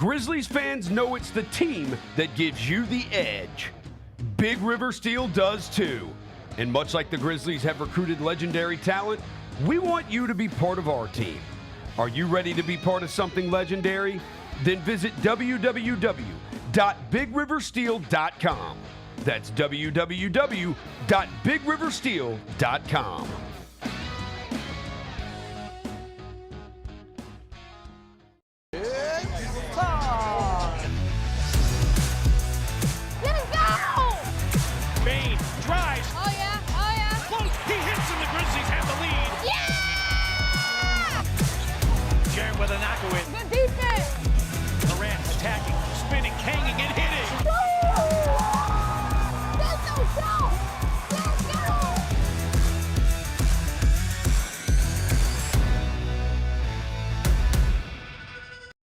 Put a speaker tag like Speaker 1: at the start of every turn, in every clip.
Speaker 1: Grizzlies fans know it's the team that gives you the edge. Big River Steel does too. And much like the Grizzlies have recruited legendary talent, we want you to be part of our team. Are you ready to be part of something legendary? Then visit www.bigriversteel.com. That's www.bigriversteel.com.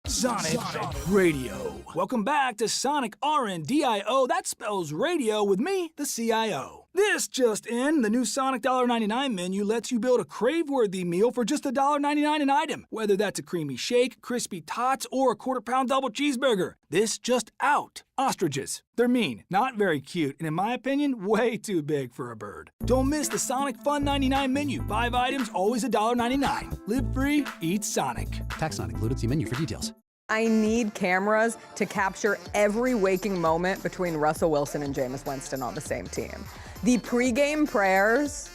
Speaker 2: Sonic Radio. Welcome back to Sonic RNDIO. That spells radio with me, the CIO. This just in, the new Sonic $1.99 menu lets you build a crave-worthy meal for just $1.99 an item, whether that's a creamy shake, crispy tots, or a quarter-pound double cheeseburger. This just out. Ostriches. They're mean, not very cute, and in my opinion, way too big for a bird. Don't miss the Sonic Fun 99 menu. 5 items, always $1.99. Live free, eat Sonic.
Speaker 3: Tax not included. See menu for details.
Speaker 4: I need cameras to capture every waking moment between Russell Wilson and Jameis Winston on the same team. The pregame prayers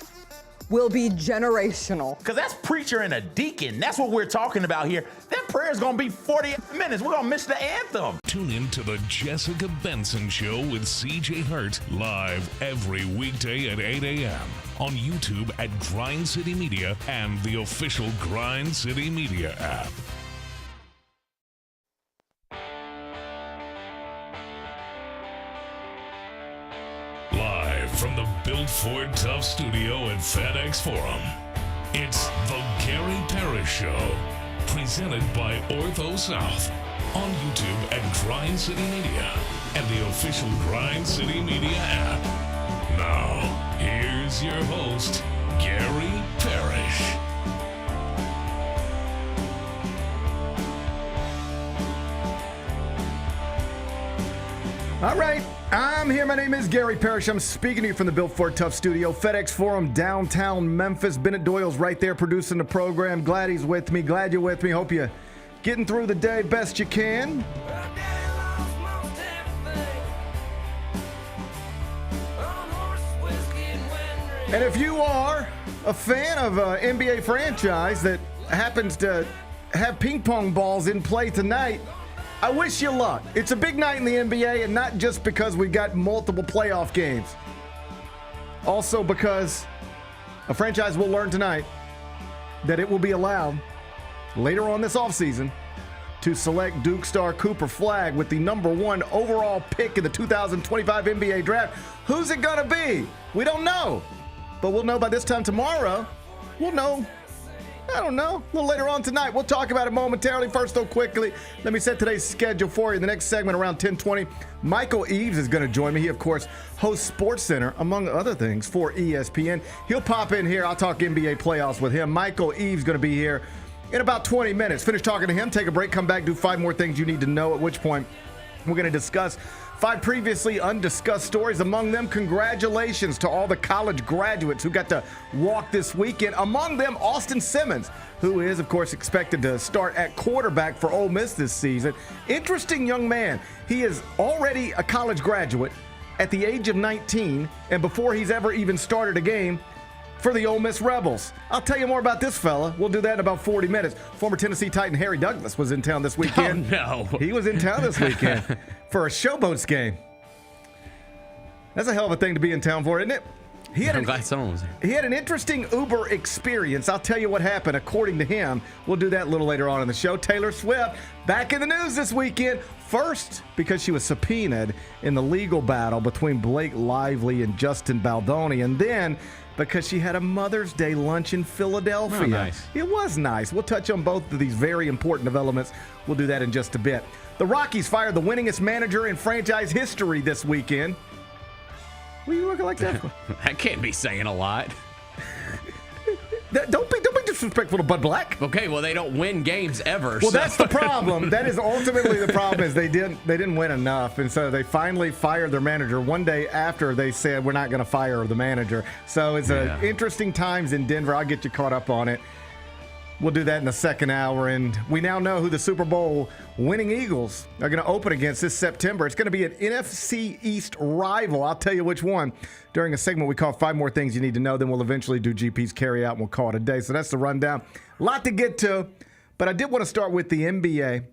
Speaker 4: will be generational.
Speaker 5: Because that's preacher and a deacon. That's what we're talking about here. That prayer is going to be 40 minutes. We're going to miss the anthem.
Speaker 6: Tune in to the Jessica Benson Show with CJ Hurt live every weekday at 8 a.m. on YouTube at Grind City Media and the official Grind City Media app. Live from the Built Ford Tough studio at FedEx Forum, it's the Gary Parrish Show, presented by Ortho South, on YouTube at Grind City Media and the official Grind City Media app. Now, here's your host, Gary Parrish.
Speaker 7: All right, I'm here. My name is Gary Parrish. I'm speaking to you from the Built Ford Tough studio, FedEx Forum, downtown Memphis. Bennett Doyle's right there producing the program. Glad he's with me. Glad you're with me. Hope you're getting through the day best you can. And if you are a fan of an NBA franchise that happens to have ping pong balls in play tonight, I wish you luck. It's a big night in the NBA, and not just because we've got multiple playoff games. Also because a franchise will learn tonight that it will be allowed later on this offseason to select Duke star Cooper Flagg with the number 1 overall pick in the 2025 NBA draft. Who's it going to be? We don't know. But we'll know by this time tomorrow. We'll know. I don't know. A little later on tonight. We'll talk about it momentarily. First, though, quickly, let me set today's schedule for you. In the next segment, around 10:20, Michael Eaves is going to join me. He, of course, hosts SportsCenter, among other things, for ESPN. He'll pop in here. I'll talk NBA playoffs with him. Michael Eaves is going to be here in about 20 minutes. Finish talking to him, take a break, come back, do 5 more things you need to know, at which point we're going to discuss 5 previously undiscussed stories. Among them, congratulations to all the college graduates who got to walk this weekend. Among them, Austin Simmons, who is, of course, expected to start at quarterback for Ole Miss this season. Interesting young man. He is already a college graduate at the age of 19, and before he's ever even started a game for the Ole Miss Rebels. I'll tell you more about this fella. We'll do that in about 40 minutes. Former Tennessee Titan Harry Douglas was in town this weekend.
Speaker 5: Oh, no.
Speaker 7: He was in town this weekend for a Showboats game. That's a hell of a thing to be in town for, isn't it?
Speaker 3: I'm glad someone was there.
Speaker 7: He had an interesting Uber experience. I'll tell you what happened, according to him. We'll do that a little later on in the show. Taylor Swift, back in the news this weekend. First, because she was subpoenaed in the legal battle between Blake Lively and Justin Baldoni. And then because she had a Mother's Day lunch in Philadelphia.
Speaker 3: Oh, nice.
Speaker 7: It was nice. We'll touch on both of these very important developments. We'll do that in just a bit. The Rockies fired the winningest manager in franchise history this weekend. What are you looking like that for?
Speaker 3: That can't be saying a lot.
Speaker 7: Don't be disrespectful to Bud Black.
Speaker 3: Okay, well, they don't win games ever.
Speaker 7: Well,
Speaker 3: so.
Speaker 7: that's the problem. That is ultimately the problem is they didn't win enough. And so they finally fired their manager one day after they said, we're not going to fire the manager. So it's interesting times in Denver. I'll get you caught up on it. We'll do that in the second hour. And we now know who the Super Bowl winning Eagles are going to open against this September. It's going to be an NFC East rival. I'll tell you which one during a segment we call 5 More Things You Need to Know. Then we'll eventually do GP's carry out and we'll call it a day. So that's the rundown. A lot to get to, but I did want to start with the NBA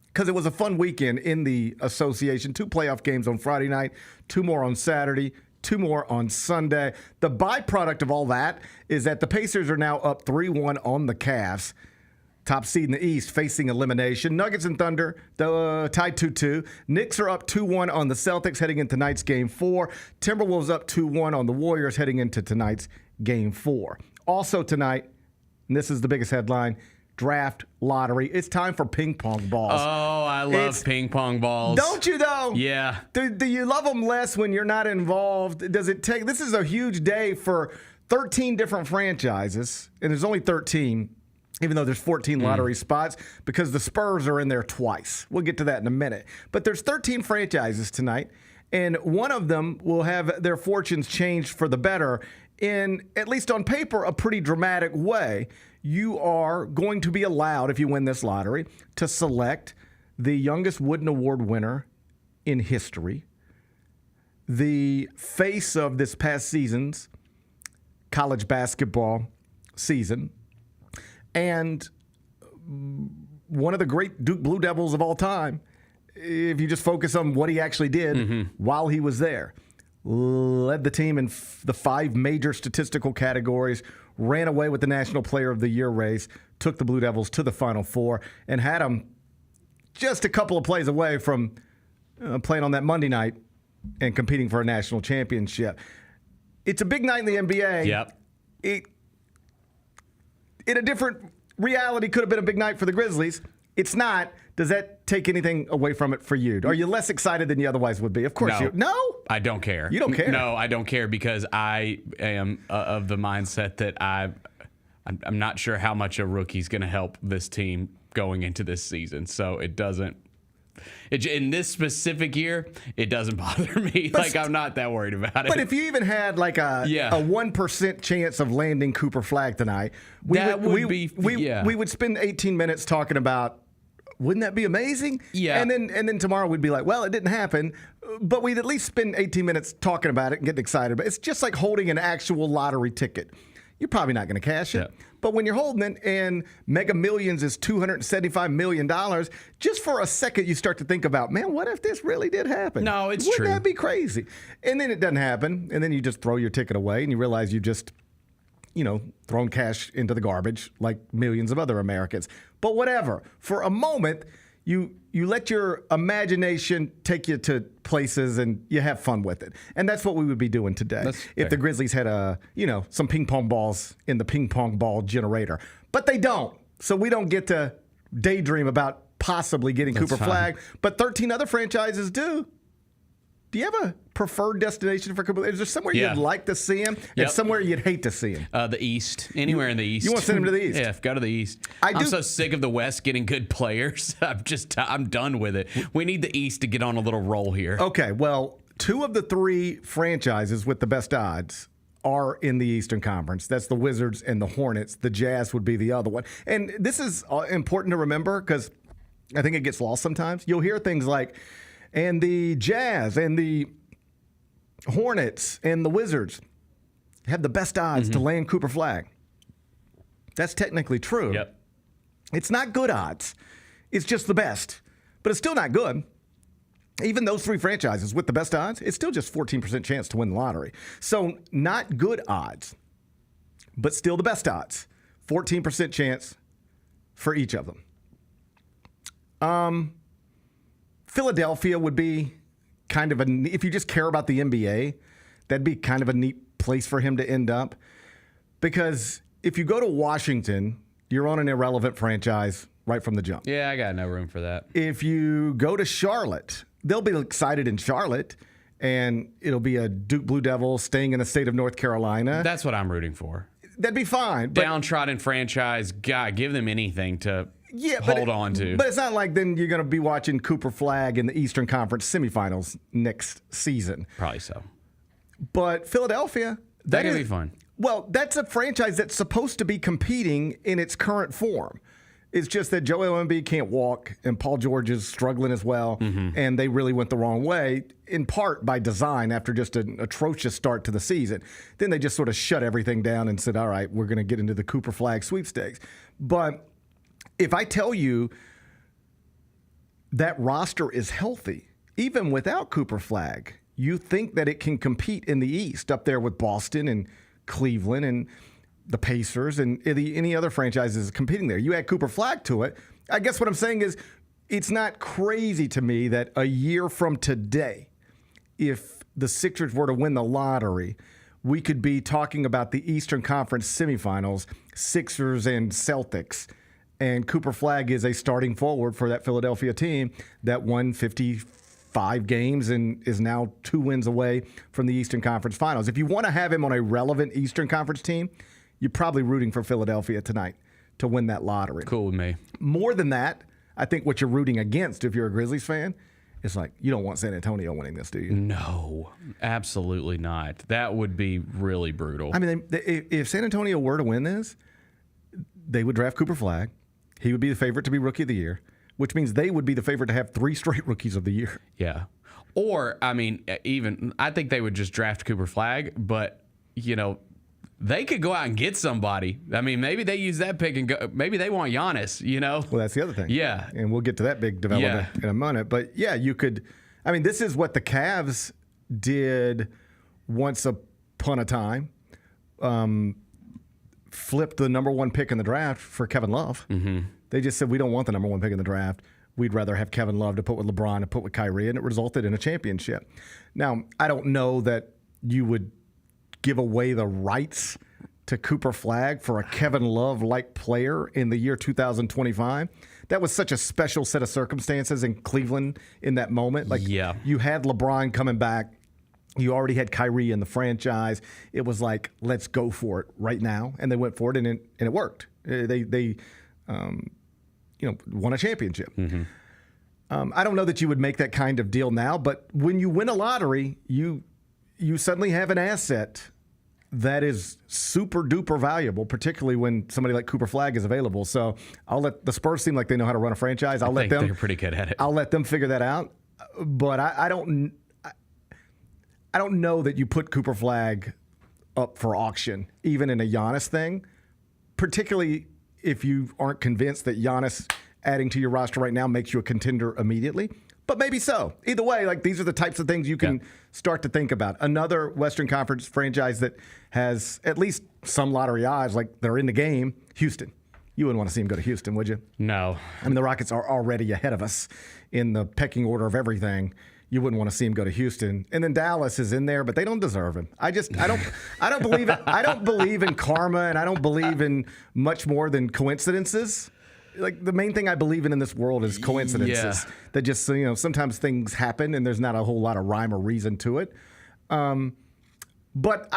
Speaker 7: because it was a fun weekend in the association. 2 playoff games on Friday night, 2 more on Saturday, 2 more on Sunday. The byproduct of all that is that the Pacers are now up 3-1 on the Cavs. Top seed in the East facing elimination. Nuggets and Thunder tied 2-2. Knicks are up 2-1 on the Celtics heading into tonight's Game 4. Timberwolves up 2-1 on the Warriors heading into tonight's Game 4. Also tonight, and this is the biggest headline, draft lottery. It's time for ping pong balls.
Speaker 3: Oh, I love ping pong balls.
Speaker 7: Don't you though?
Speaker 3: Yeah.
Speaker 7: Do you love them less when you're not involved? Does it take? This is a huge day for 13 different franchises, and there's only 13, even though there's 14 lottery spots because the Spurs are in there twice. We'll get to that in a minute. But there's 13 franchises tonight, and one of them will have their fortunes changed for the better in, at least on paper, a pretty dramatic way. You are going to be allowed, if you win this lottery, to select the youngest Wooden Award winner in history, the face of this past season's college basketball season, and one of the great Duke Blue Devils of all time, if you just focus on what he actually did while he was there. Led the team in the 5 major statistical categories, ran away with the National Player of the Year race, took the Blue Devils to the Final Four, and had them just a couple of plays away from playing on that Monday night and competing for a national championship. It's a big night in the NBA.
Speaker 3: Yep.
Speaker 7: In a different reality, could have been a big night for the Grizzlies. It's not. Does that take anything away from it for you? Are you less excited than you otherwise would be? Of course you. No?
Speaker 3: I don't care.
Speaker 7: You don't care?
Speaker 3: No, I don't care because I am of the mindset that I'm not sure how much a rookie's going to help this team going into this season. So it doesn't. In this specific year, it doesn't bother me. I'm not that worried about it.
Speaker 7: But if you even had like a 1% chance of landing Cooper Flagg tonight, we would spend 18 minutes talking about, wouldn't that be amazing? Yeah. And then tomorrow we'd be like, well, it didn't happen, but we'd at least spend 18 minutes talking about it and getting excited. But it's just like holding an actual lottery ticket. You're probably not going to cash it. Yeah. But when you're holding it and Mega Millions is $275 million, just for a second you start to think about, man, what if this really did happen?
Speaker 3: No, it's true.
Speaker 7: Wouldn't that be crazy? And then it doesn't happen. And then you just throw your ticket away and you realize you just, thrown cash into the garbage like millions of other Americans. But whatever. For a moment, you let your imagination take you to places and you have fun with it. And that's what we would be doing today if the Grizzlies had some ping pong balls in the ping pong ball generator. But they don't. So we don't get to daydream about possibly getting Cooper Flagg. But 13 other franchises do. Do you have a preferred destination for Cooper? Is there somewhere you'd like to see him and somewhere you'd hate to see him?
Speaker 3: The East. Anywhere in the East.
Speaker 7: You want to send him to the East?
Speaker 3: Yeah, go to the East. I'm so sick of the West getting good players. I'm done with it. We need the East to get on a little roll here.
Speaker 7: Okay, well, 2 of the 3 franchises with the best odds are in the Eastern Conference. That's the Wizards and the Hornets. The Jazz would be the other one. And this is important to remember because I think it gets lost sometimes. You'll hear things like, and the Jazz and the Hornets and the Wizards have the best odds to land Cooper Flagg. That's technically true.
Speaker 3: Yep.
Speaker 7: It's not good odds. It's just the best. But it's still not good. Even those 3 franchises with the best odds, it's still just 14% chance to win the lottery. So not good odds, but still the best odds. 14% chance for each of them. Philadelphia would be kind of if you just care about the NBA, that'd be kind of a neat place for him to end up. Because if you go to Washington, you're on an irrelevant franchise right from the jump.
Speaker 3: Yeah, I got no room for that.
Speaker 7: If you go to Charlotte, they'll be excited in Charlotte, and it'll be a Duke Blue Devil staying in the state of North Carolina.
Speaker 3: That's what I'm rooting for.
Speaker 7: that'd be fine. But,
Speaker 3: downtrodden franchise, God, give them anything to hold on to.
Speaker 7: But it's not like then you're going to be watching Cooper Flagg in the Eastern Conference semifinals next season.
Speaker 3: Probably so.
Speaker 7: But Philadelphia,
Speaker 3: That could be fun.
Speaker 7: Well, that's a franchise that's supposed to be competing in its current form. It's just that Joel Embiid can't walk and Paul George is struggling as well, and they really went the wrong way, in part by design after just an atrocious start to the season. Then they just sort of shut everything down and said, all right, we're going to get into the Cooper Flagg sweepstakes. But if I tell you that roster is healthy, even without Cooper Flagg, you think that it can compete in the East up there with Boston and Cleveland and the Pacers and any other franchises competing there. You add Cooper Flagg to it. I guess what I'm saying is it's not crazy to me that a year from today, if the Sixers were to win the lottery, we could be talking about the Eastern Conference semifinals, Sixers and Celtics. And Cooper Flagg is a starting forward for that Philadelphia team that won 55 games and is now 2 wins away from the Eastern Conference Finals. If you want to have him on a relevant Eastern Conference team, you're probably rooting for Philadelphia tonight to win that lottery.
Speaker 3: Cool with me.
Speaker 7: More than that, I think what you're rooting against if you're a Grizzlies fan is like, you don't want San Antonio winning this, do you?
Speaker 3: No, absolutely not. That would be really brutal.
Speaker 7: I mean, if San Antonio were to win this, they would draft Cooper Flagg. He would be the favorite to be Rookie of the Year, which means they would be the favorite to have 3 straight Rookies of the Year.
Speaker 3: Yeah. Or, I mean, I think they would just draft Cooper Flagg, but, they could go out and get somebody. I mean, maybe they use that pick and go. Maybe they want Giannis, Well,
Speaker 7: that's the other thing.
Speaker 3: Yeah.
Speaker 7: And we'll get to that big development in a minute. But, yeah, you could. I mean, this is what the Cavs did once upon a time. Flipped the number 1 pick in the draft for Kevin Love. Mm-hmm. They just said, we don't want the number 1 pick in the draft. We'd rather have Kevin Love to put with LeBron and put with Kyrie, and it resulted in a championship. Now, I don't know that you would give away the rights to Cooper Flagg for a Kevin Love-like player in the year 2025. That was such a special set of circumstances in Cleveland in that moment. You had LeBron coming back. You already had Kyrie in the franchise. It was like, let's go for it right now. And they went for it, and it worked. They won a championship. Mm-hmm. I don't know that you would make that kind of deal now, but when you win a lottery, you suddenly have an asset that is super duper valuable, particularly when somebody like Cooper Flagg is available. So I'll let the Spurs seem like they know how to run a franchise.
Speaker 3: I think they're pretty good at it.
Speaker 7: I'll let them figure that out. But I don't know that you put Cooper Flagg up for auction, even in a Giannis thing, particularly if you aren't convinced that Giannis adding to your roster right now makes you a contender immediately. But maybe so. Either way, these are the types of things you can start to think about. Another Western Conference franchise that has at least some lottery odds, like they're in the game, Houston. You wouldn't want to see him go to Houston, would you?
Speaker 3: No.
Speaker 7: I mean, the Rockets are already ahead of us in the pecking order of everything. You wouldn't want to see him go to Houston. And then Dallas is in there, but they don't deserve him. I don't believe it. I don't believe in karma, and I don't believe in much more than coincidences. The main thing I believe in this world is coincidences.
Speaker 3: Yeah.
Speaker 7: That just, sometimes things happen and there's not a whole lot of rhyme or reason to it. But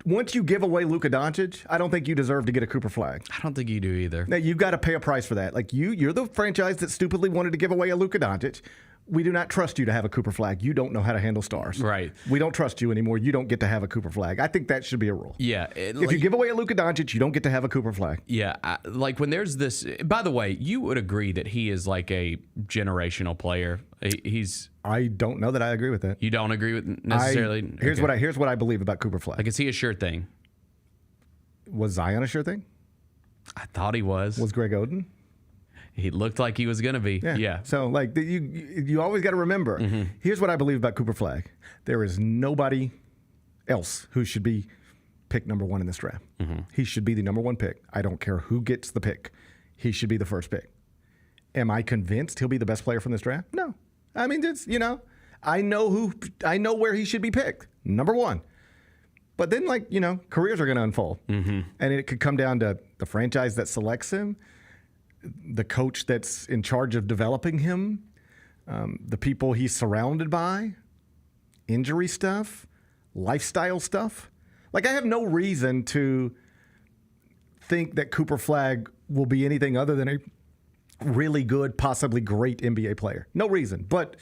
Speaker 7: once you give away Luka Doncic, I don't think you deserve to get a Cooper Flagg.
Speaker 3: I don't think you do either.
Speaker 7: Now, you've got to pay a price for that. You're the franchise that stupidly wanted to give away a Luka Doncic. We do not trust you to have a Cooper Flagg. You don't know how to handle stars.
Speaker 3: Right.
Speaker 7: We don't trust you anymore. You don't get to have a Cooper Flagg. I think that should be a rule.
Speaker 3: Yeah.
Speaker 7: If you give away a Luka Doncic, you don't get to have a Cooper Flagg.
Speaker 3: Yeah. When there's this, by the way, you would agree that he is like a generational player.
Speaker 7: I don't know that I agree with that.
Speaker 3: You don't agree with necessarily?
Speaker 7: Here's what I believe about Cooper Flagg.
Speaker 3: Is he a sure thing?
Speaker 7: Was Zion a sure thing?
Speaker 3: I thought he was.
Speaker 7: Was Greg Oden?
Speaker 3: He looked like he was going to be. Yeah.
Speaker 7: So, you always got to remember, here's what I believe about Cooper Flagg. There is nobody else who should be picked number 1 in this draft. Mm-hmm. He should be the number 1 pick. I don't care who gets the pick. He should be the first pick. Am I convinced he'll be the best player from this draft? No. I mean, I know where he should be picked. Number 1. But then, careers are going to unfold. Mm-hmm. And it could come down to the franchise that selects him, the coach that's in charge of developing him, the people he's surrounded by, injury stuff, lifestyle stuff. I have no reason to think that Cooper Flagg will be anything other than a really good, possibly great NBA player. No reason. But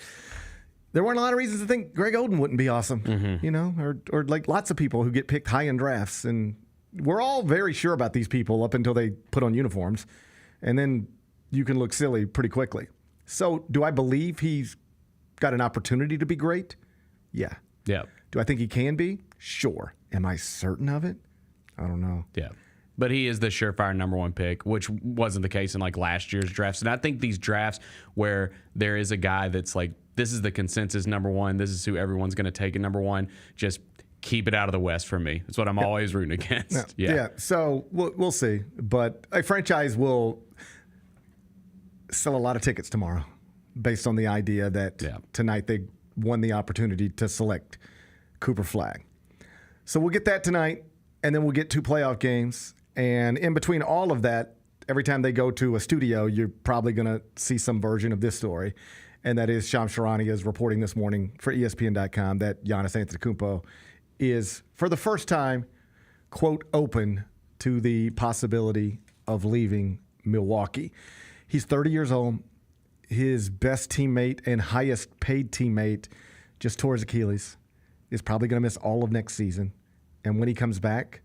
Speaker 7: there weren't a lot of reasons to think Greg Oden wouldn't be awesome, you know, or like lots of people who get picked high in drafts. And we're all very sure about these people up until they put on uniforms. And then you can look silly pretty quickly. So do I believe he's got an opportunity to be great? Yeah.
Speaker 3: Yeah.
Speaker 7: Do I think he can be? Sure. Am I certain of it? I don't know.
Speaker 3: Yeah. But he is the surefire number one pick, which wasn't the case in like last year's drafts. And I think these drafts where there is a guy that's like, this is the consensus number one, this is who everyone's going to take at number one, just keep it out of the West for me. That's what I'm always rooting against.
Speaker 7: Yeah. So we'll see. But a franchise will sell a lot of tickets tomorrow based on the idea that tonight they won the opportunity to select Cooper Flagg. So we'll get that tonight, and then we'll get 2 playoff games. And in between all of that, every time they go to a studio, you're probably going to see some version of this story. And that is Shams Charania is reporting this morning for ESPN.com that Giannis Antetokounmpo is, for the first time, quote, open to the possibility of leaving Milwaukee. He's 30 years old. His best teammate and highest paid teammate just tore his Achilles. Is probably going to miss all of next season. And when he comes back,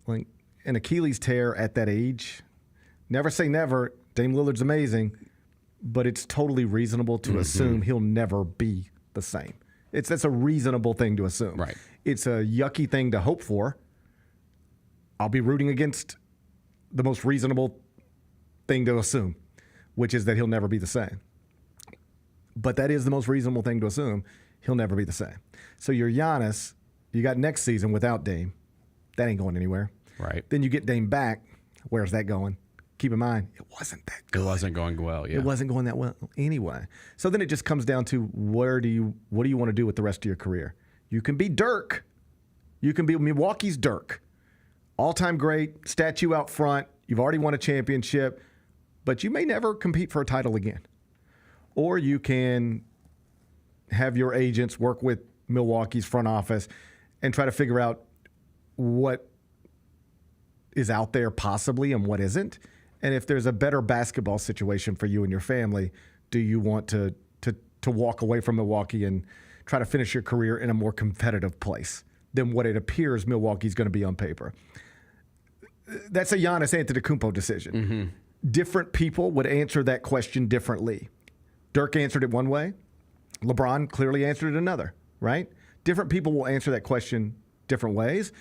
Speaker 7: like an Achilles tear at that age, never say never. Dame Lillard's amazing, but it's totally reasonable to assume he'll never be the same. That's a reasonable thing to assume.
Speaker 3: Right.
Speaker 7: It's a yucky thing to hope for. I'll be rooting against the most reasonable thing to assume, which is that he'll never be the same. But that is the most reasonable thing to assume. He'll never be the same. So you're Giannis. You got next season without Dame. That ain't going anywhere.
Speaker 3: Right.
Speaker 7: Then you get Dame back. Where's that going? Keep in mind, it wasn't that good.
Speaker 3: It wasn't going well, yeah.
Speaker 7: It wasn't going that well anyway. So then it just comes down to what do you want to do with the rest of your career? You can be Dirk. You can be Milwaukee's Dirk. All-time great, statue out front. You've already won a championship, but you may never compete for a title again. Or you can have your agents work with Milwaukee's front office and try to figure out what is out there possibly and what isn't. And if there's a better basketball situation for you and your family, do you want to walk away from Milwaukee and try to finish your career in a more competitive place than what it appears Milwaukee's going to be on paper? That's a Giannis Antetokounmpo decision. Different people would answer that question differently. Dirk answered it one way. LeBron clearly answered it another, right? Different people will answer that question different ways.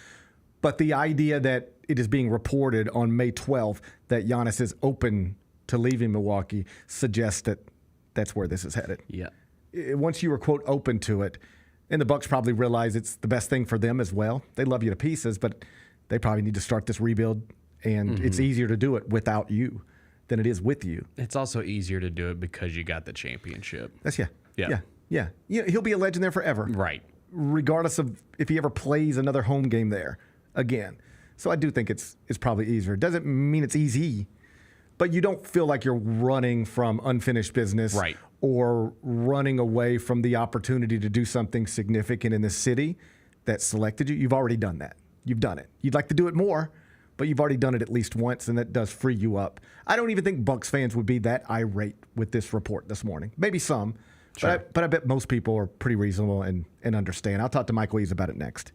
Speaker 7: But the idea that it is being reported on May 12th that Giannis is open to leaving Milwaukee suggests that that's where this is headed.
Speaker 3: Yeah.
Speaker 7: Once you were, quote, open to it, and the Bucks probably realize it's the best thing for them as well. They love you to pieces, but they probably need to start this rebuild, and it's easier to do it without you than it is with you.
Speaker 3: It's also easier to do it because you got the championship.
Speaker 7: That's
Speaker 3: Yeah.
Speaker 7: Yeah. He'll be a legend there forever.
Speaker 3: Right.
Speaker 7: Regardless of if he ever plays another home game there again. So I do think it's probably easier. Doesn't mean it's easy, but you don't feel like you're running from unfinished business,
Speaker 3: right,
Speaker 7: or running away from the opportunity to do something significant in the city that selected you. You've already done that. You've done it. You'd like to do it more, but you've already done it at least once, and that does free you up. I don't even think Bucks fans would be that irate with this report this morning. Maybe some,
Speaker 3: sure,
Speaker 7: but I bet most people are pretty reasonable and understand. I'll talk to Michael Eaves about it next.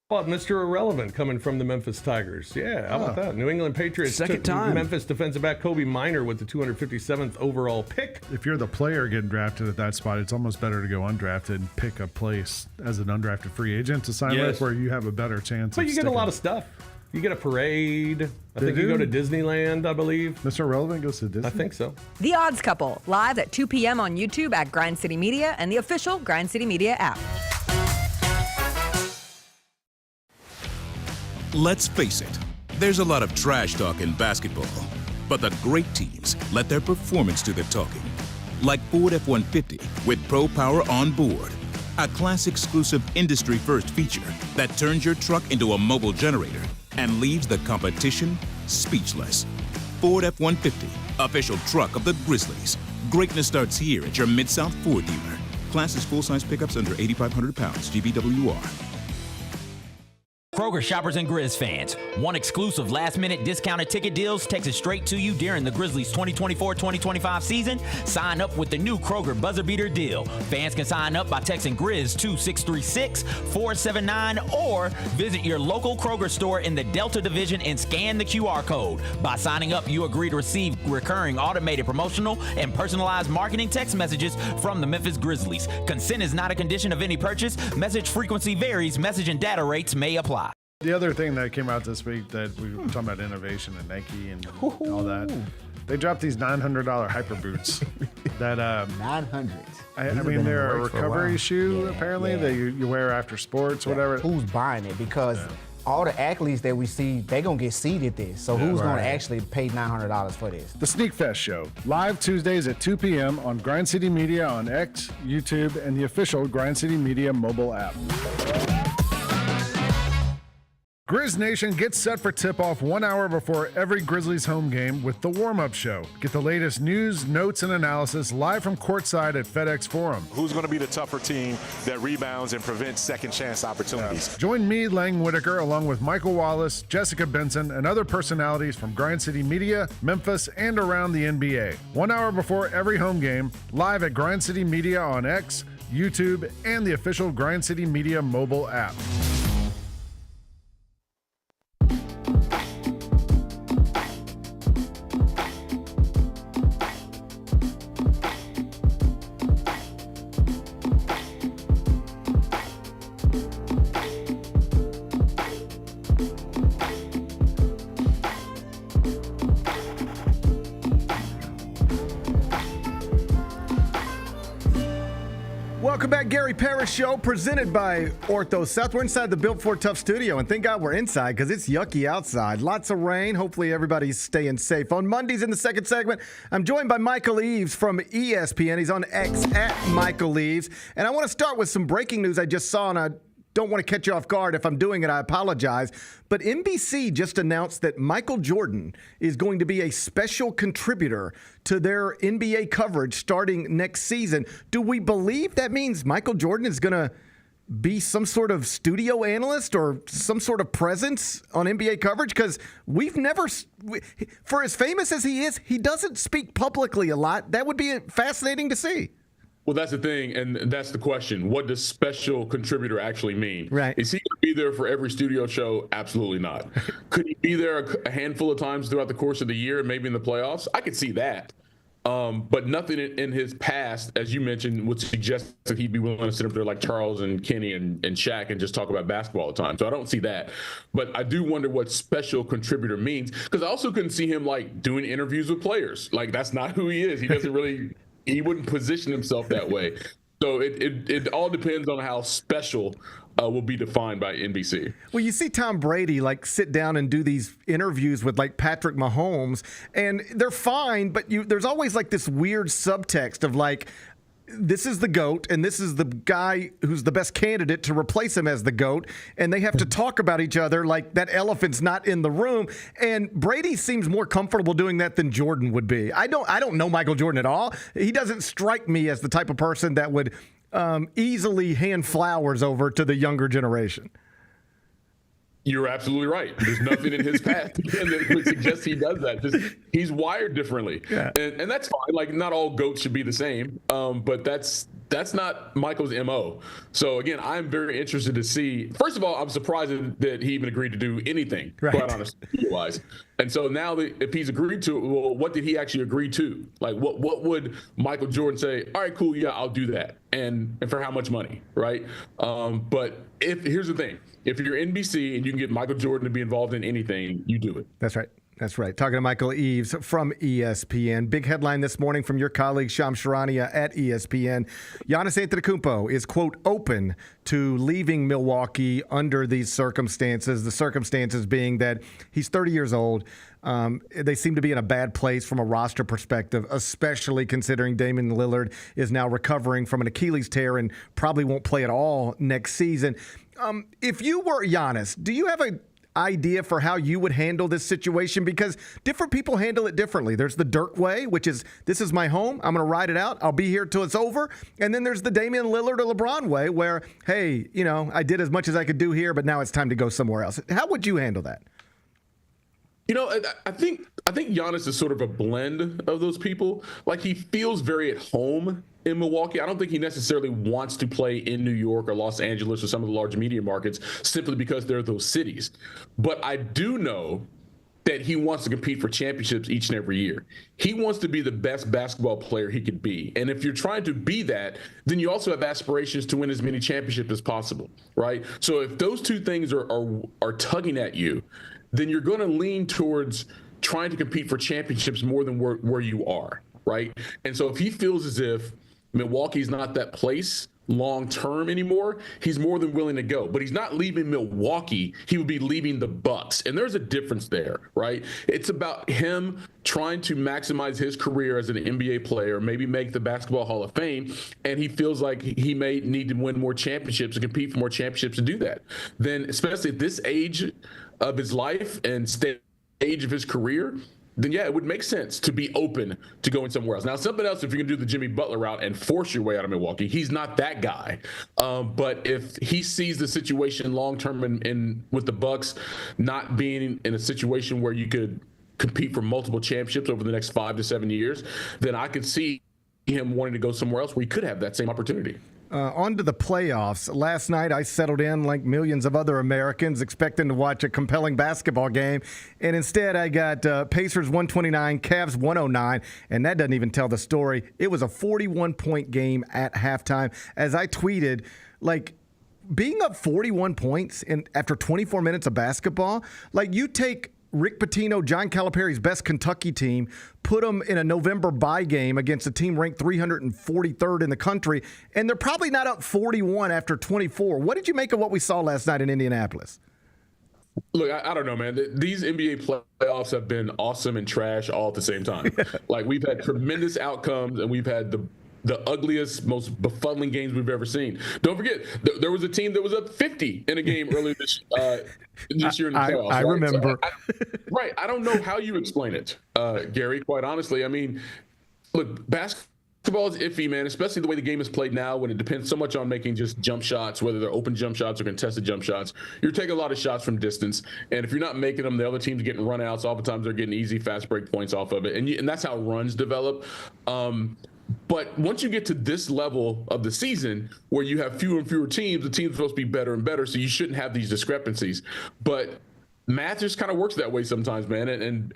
Speaker 8: How about Mr. Irrelevant coming from the Memphis Tigers? Yeah, how about that? New England Patriots
Speaker 1: Second
Speaker 8: took
Speaker 1: time.
Speaker 8: Memphis defensive back Kobe Minor with the 257th overall pick.
Speaker 9: If you're the player getting drafted at that spot, it's almost better to go undrafted and pick a place as an undrafted free agent to sign with where you have a better chance
Speaker 8: But
Speaker 9: of
Speaker 8: you get a
Speaker 9: sticking.
Speaker 8: lot of stuff. You get a parade. I think you
Speaker 9: do?
Speaker 8: go to Disneyland, I believe.
Speaker 9: Mr. Irrelevant goes to Disney?
Speaker 8: I think so.
Speaker 4: The Odds Couple, live at 2 p.m. on YouTube at Grind City Media and the official Grind City Media app.
Speaker 10: Let's face it, there's a lot of trash talk in basketball, but the great teams let their performance do the talking. Like Ford F-150 with Pro Power on board, a class-exclusive industry-first feature that turns your truck into a mobile generator and leaves the competition speechless. Ford F-150, official truck of the Grizzlies. Greatness starts here at your Mid-South Ford dealer. Class is full-size pickups under 8,500 pounds, GVWR.
Speaker 11: Kroger shoppers and Grizz fans, one exclusive last-minute discounted ticket deals texted straight to you during the Grizzlies 2024-2025 season. Sign up with the new Kroger Buzzer Beater deal. Fans can sign up by texting Grizz to 636-479 or visit your local Kroger store in the Delta Division and scan the QR code. By signing up, you agree to receive recurring automated promotional and personalized marketing text messages from the Memphis Grizzlies. Consent is not a condition of any purchase. Message frequency varies. Message and data rates may apply.
Speaker 9: The other thing that came out this week that we were talking about innovation and Nike and all that, they dropped these $900 hyper boots that
Speaker 12: 900.
Speaker 9: I mean, they're a recovery shoe apparently that you wear after sports, whatever.
Speaker 12: Who's buying it? Because all the athletes that we see, they're going to get seated this. So who's going to actually pay $900 for this?
Speaker 9: The Sneak Fest Show, live Tuesdays at 2 p.m. on Grind City Media on X, YouTube, and the official Grind City Media mobile app. Grizz Nation gets set for tip-off 1 hour before every Grizzlies home game with the warm-up show. Get the latest news, notes, and analysis live from courtside at FedEx Forum.
Speaker 13: Who's going to be the tougher team that rebounds and prevents second-chance opportunities?
Speaker 9: Join me, Lang Whitaker, along with Michael Wallace, Jessica Benson, and other personalities from Grind City Media, Memphis, and around the NBA. 1 hour before every home game, live at Grind City Media on X, YouTube, and the official Grind City Media mobile app.
Speaker 7: Welcome back, Gary Parrish Show, presented by Ortho South. We're inside the Built Ford Tough studio, and thank God we're inside because it's yucky outside. Lots of rain. Hopefully everybody's staying safe. On Mondays in the second segment, I'm joined by Michael Eaves from ESPN. He's on X at Michael Eaves. And I want to start with some breaking news I just saw, and I don't want to catch you off guard. If I'm doing it, I apologize. But NBC just announced that Michael Jordan is going to be a special contributor to their NBA coverage starting next season. Do we believe that means Michael Jordan is going to be some sort of studio analyst or some sort of presence on NBA coverage? Because we've never, for as famous as he is, he doesn't speak publicly a lot. That would be fascinating to see.
Speaker 14: Well, that's the thing, and that's the question. What does special contributor actually mean?
Speaker 7: Right.
Speaker 14: Is he going to be there for every studio show? Absolutely not. Could he be there a handful of times throughout the course of the year, maybe in the playoffs? I could see that. But nothing in his past, as you mentioned, would suggest that he'd be willing to sit up there like Charles and Kenny and Shaq and just talk about basketball all the time. So I don't see that. But I do wonder what special contributor means, because I also couldn't see him like doing interviews with players. Like, that's not who he is. He doesn't really – he wouldn't position himself that way. So it all depends on how special will be defined by NBC.
Speaker 7: Well, you see Tom Brady like sit down and do these interviews with like Patrick Mahomes, and they're fine, but there's always like this weird subtext of like, this is the GOAT, and this is the guy who's the best candidate to replace him as the GOAT, and they have to talk about each other like that elephant's not in the room. And Brady seems more comfortable doing that than Jordan would be. I don't know Michael Jordan at all. He doesn't strike me as the type of person that would easily hand flowers over to the younger generation.
Speaker 14: You're absolutely right. There's nothing in his past that would suggest he does that. Just, he's wired differently.
Speaker 7: Yeah.
Speaker 14: And that's fine. Like, not all GOATs should be the same, but that's not Michael's MO. So, again, I'm very interested to see. First of all, I'm surprised that he even agreed to do anything, quite honestly. And so now if he's agreed to it, well, what did he actually agree to? Like, what would Michael Jordan say? All right, cool, yeah, I'll do that. And for how much money, right? But here's the thing. If you're NBC and you can get Michael Jordan to be involved in anything, you do it.
Speaker 7: That's right. That's right. Talking to Michael Eaves from ESPN. Big headline this morning from your colleague Shams Charania at ESPN. Giannis Antetokounmpo is, quote, open to leaving Milwaukee under these circumstances. The circumstances being that he's 30 years old. They seem to be in a bad place from a roster perspective, especially considering Damian Lillard is now recovering from an Achilles tear and probably won't play at all next season. If you were Giannis, do you have idea for how you would handle this situation? Because different people handle it differently. There's the Dirk way, which is, this is my home. I'm going to ride it out. I'll be here till it's over. And then there's the Damian Lillard or LeBron way where, hey, I did as much as I could do here, but now it's time to go somewhere else. How would you handle that?
Speaker 14: I think Giannis is sort of a blend of those people. Like, he feels very at home in Milwaukee. I don't think he necessarily wants to play in New York or Los Angeles or some of the large media markets simply because they're those cities. But I do know that he wants to compete for championships each and every year. He wants to be the best basketball player he could be. And if you're trying to be that, then you also have aspirations to win as many championships as possible, right? So if those two things are tugging at you, then you're going to lean towards trying to compete for championships more than where you are, right? And so if he feels as if Milwaukee's not that place long term anymore, he's more than willing to go. But he's not leaving Milwaukee. He would be leaving the Bucks. And there's a difference there, right? It's about him trying to maximize his career as an NBA player, maybe make the Basketball Hall of Fame, and he feels like he may need to win more championships and compete for more championships to do that. Then, especially at this age of his life and stage of his career, then yeah, it would make sense to be open to going somewhere else. Now, something else, if you're going to do the Jimmy Butler route and force your way out of Milwaukee, he's not that guy. But if he sees the situation long-term in with the Bucks not being in a situation where you could compete for multiple championships over the next 5 to 7 years, then I could see him wanting to go somewhere else where he could have that same opportunity.
Speaker 7: On to the playoffs. Last night, I settled in like millions of other Americans, expecting to watch a compelling basketball game. And instead, I got Pacers 129, Cavs 109. And that doesn't even tell the story. It was a 41-point game at halftime. As I tweeted, being up 41 points after 24 minutes of basketball, you take Rick Pitino, John Calipari's best Kentucky team, put them in a November bye game against a team ranked 343rd in the country, and they're probably not up 41 after 24. What did you make of what we saw last night in Indianapolis?
Speaker 14: Look, I don't know, man. These NBA playoffs have been awesome and trash all at the same time. We've had tremendous outcomes, and we've had the ugliest, most befuddling games we've ever seen. Don't forget, there was a team that was up 50 in a game earlier this year in the playoffs.
Speaker 7: I remember.
Speaker 14: So I don't know how you explain it, Gary, quite honestly. I mean, look, basketball is iffy, man, especially the way the game is played now when it depends so much on making just jump shots, whether they're open jump shots or contested jump shots. You're taking a lot of shots from distance, and if you're not making them, the other team's getting run outs. Oftentimes they're getting easy, fast break points off of it, and that's how runs develop. But once you get to this level of the season where you have fewer and fewer teams, the team's supposed to be better and better, so you shouldn't have these discrepancies. But math just kind of works that way sometimes, man.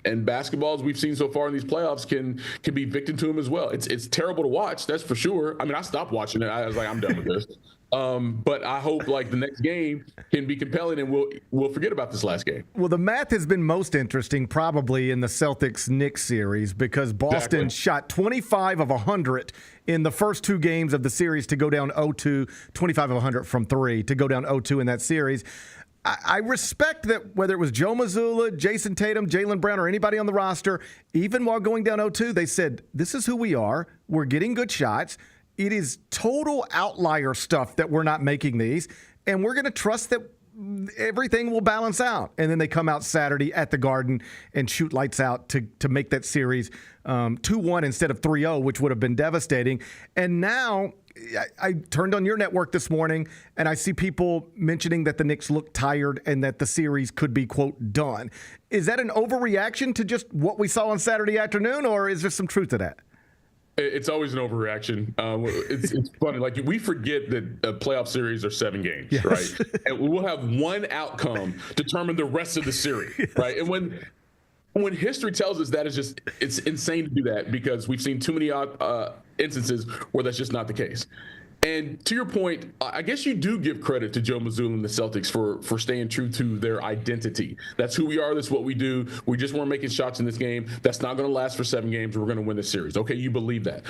Speaker 14: And basketball, as we've seen so far in these playoffs, can be victim to them as well. It's terrible to watch, that's for sure. I mean, I stopped watching it. I was like, I'm done with this. But I hope the next game can be compelling, and we'll forget about this last game.
Speaker 7: Well, the math has been most interesting probably in the Celtics-Knicks series because Boston shot 25 of 100 in the first two games of the series to go down 0-2, 25 of 100 from three to go down 0-2 in that series. I respect that whether it was Joe Mazzulla, Jason Tatum, Jaylen Brown, or anybody on the roster, even while going down 0-2, they said, this is who we are. We're getting good shots. It is total outlier stuff that we're not making these, and we're going to trust that everything will balance out. And then they come out Saturday at the Garden and shoot lights out to make that series 2-1 instead of 3-0, which would have been devastating. And now I turned on your network this morning, and I see people mentioning that the Knicks look tired and that the series could be, quote, done. Is that an overreaction to just what we saw on Saturday afternoon, or is there some truth to that?
Speaker 14: It's always an overreaction. It's funny. We forget that playoff series are 7 games, yes. Right? And we will have one outcome determine the rest of the series, yes. Right? And when history tells us that, it's insane to do that because we've seen too many instances where that's just not the case. And to your point, I guess you do give credit to Joe Mazzulla and the Celtics for staying true to their identity. That's who we are. That's what we do. We just weren't making shots in this game. That's not going to last for 7 games. We're going to win this series. Okay, you believe that.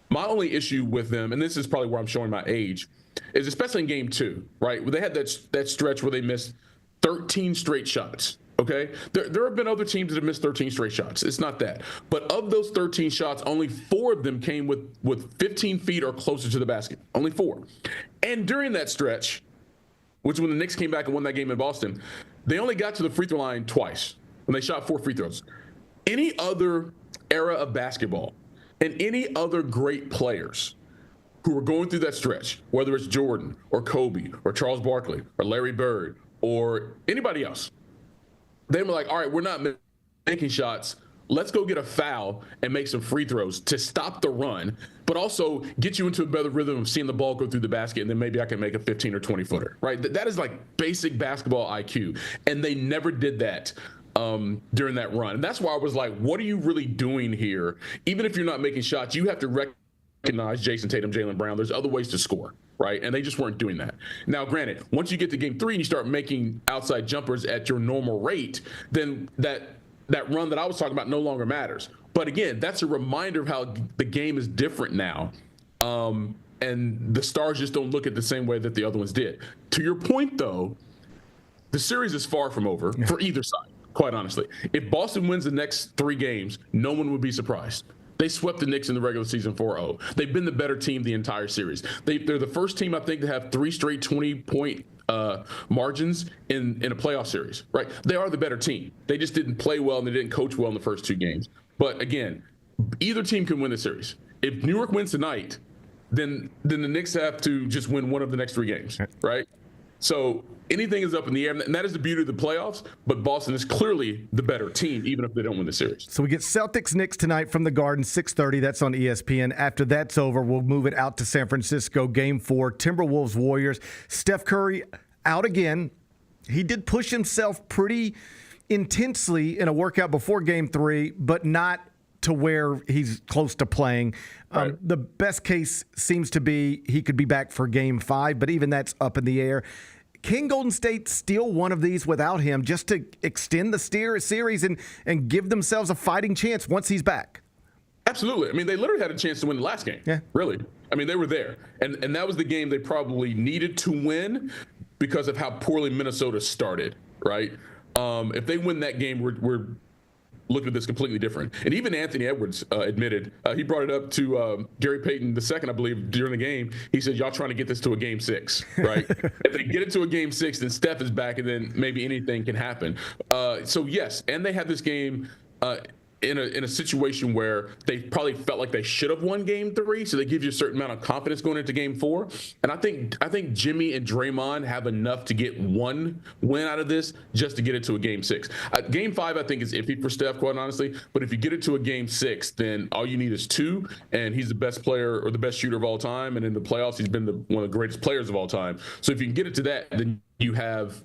Speaker 14: My only issue with them, and this is probably where I'm showing my age, is especially in game 2, right? Where they had that stretch where they missed 13 straight shots. Okay, there have been other teams that have missed 13 straight shots. It's not that. But of those 13 shots, only 4 of them came with 15 feet or closer to the basket. Only 4. And during that stretch, which when the Knicks came back and won that game in Boston, They only got to the free throw line twice when they shot 4 free throws. Any other era of basketball and any other great players who were going through that stretch, whether it's Jordan or Kobe or Charles Barkley or Larry Bird or anybody else, they were like, all right, we're not making shots. Let's go get a foul and make some free throws to stop the run, but also get you into a better rhythm of seeing the ball go through the basket, and then maybe I can make a 15 or 20 footer, right? That is like basic basketball IQ, and they never did that during that run. And that's why I was like, what are you really doing here? Even if you're not making shots, you have to recognize Jason Tatum, Jaylen Brown. There's other ways to score, right? And they just weren't doing that. Now, granted, once you get to game 3 and you start making outside jumpers at your normal rate, then that run that I was talking about no longer matters. But again, that's a reminder of how the game is different now. And the stars just don't look at the same way that the other ones did. To your point, though, the series is far from over for either side, quite honestly. If Boston wins the next 3 games, no one would be surprised. They swept the Knicks in the regular season 4-0. They've been the better team the entire series. They're the first team, I think, to have 3 straight 20-point margins in a playoff series, right? They are the better team. They just didn't play well and they didn't coach well in the first 2 games. But again, either team can win the series. If New York wins tonight, then the Knicks have to just win one of the next 3 games, right? So anything is up in the air, and that is the beauty of the playoffs, but Boston is clearly the better team, even if they don't win the series.
Speaker 7: So we get Celtics-Knicks tonight from the Garden, 6:30. That's on ESPN. After that's over, we'll move it out to San Francisco, Game 4, Timberwolves-Warriors. Steph Curry out again. He did push himself pretty intensely in a workout before Game 3, but not to where he's close to playing.
Speaker 14: Right.
Speaker 7: The best case seems to be he could be back for Game 5, but even that's up in the air. Can Golden State steal one of these without him just to extend the series and give themselves a fighting chance once he's back?
Speaker 14: Absolutely. I mean, they literally had a chance to win the last game.
Speaker 7: Yeah.
Speaker 14: Really. I mean, they were there. And that was the game they probably needed to win because of how poorly Minnesota started, right? If they win that game, we're looking at this completely different. And even Anthony Edwards admitted, he brought it up to Gary Payton II, I believe, during the game. He said, y'all trying to get this to a Game 6, right? If they get it to a Game 6, then Steph is back, and then maybe anything can happen. So, yes, and they had this game in a situation where they probably felt like they should have won Game 3, so they give you a certain amount of confidence going into Game 4. And I think Jimmy and Draymond have enough to get one win out of this just to get it to a Game 6. Game 5, I think, is iffy for Steph, quite honestly. But if you get it to a Game 6, then all you need is 2, and he's the best player or the best shooter of all time. And in the playoffs, he's been one of the greatest players of all time. So if you can get it to that, then you have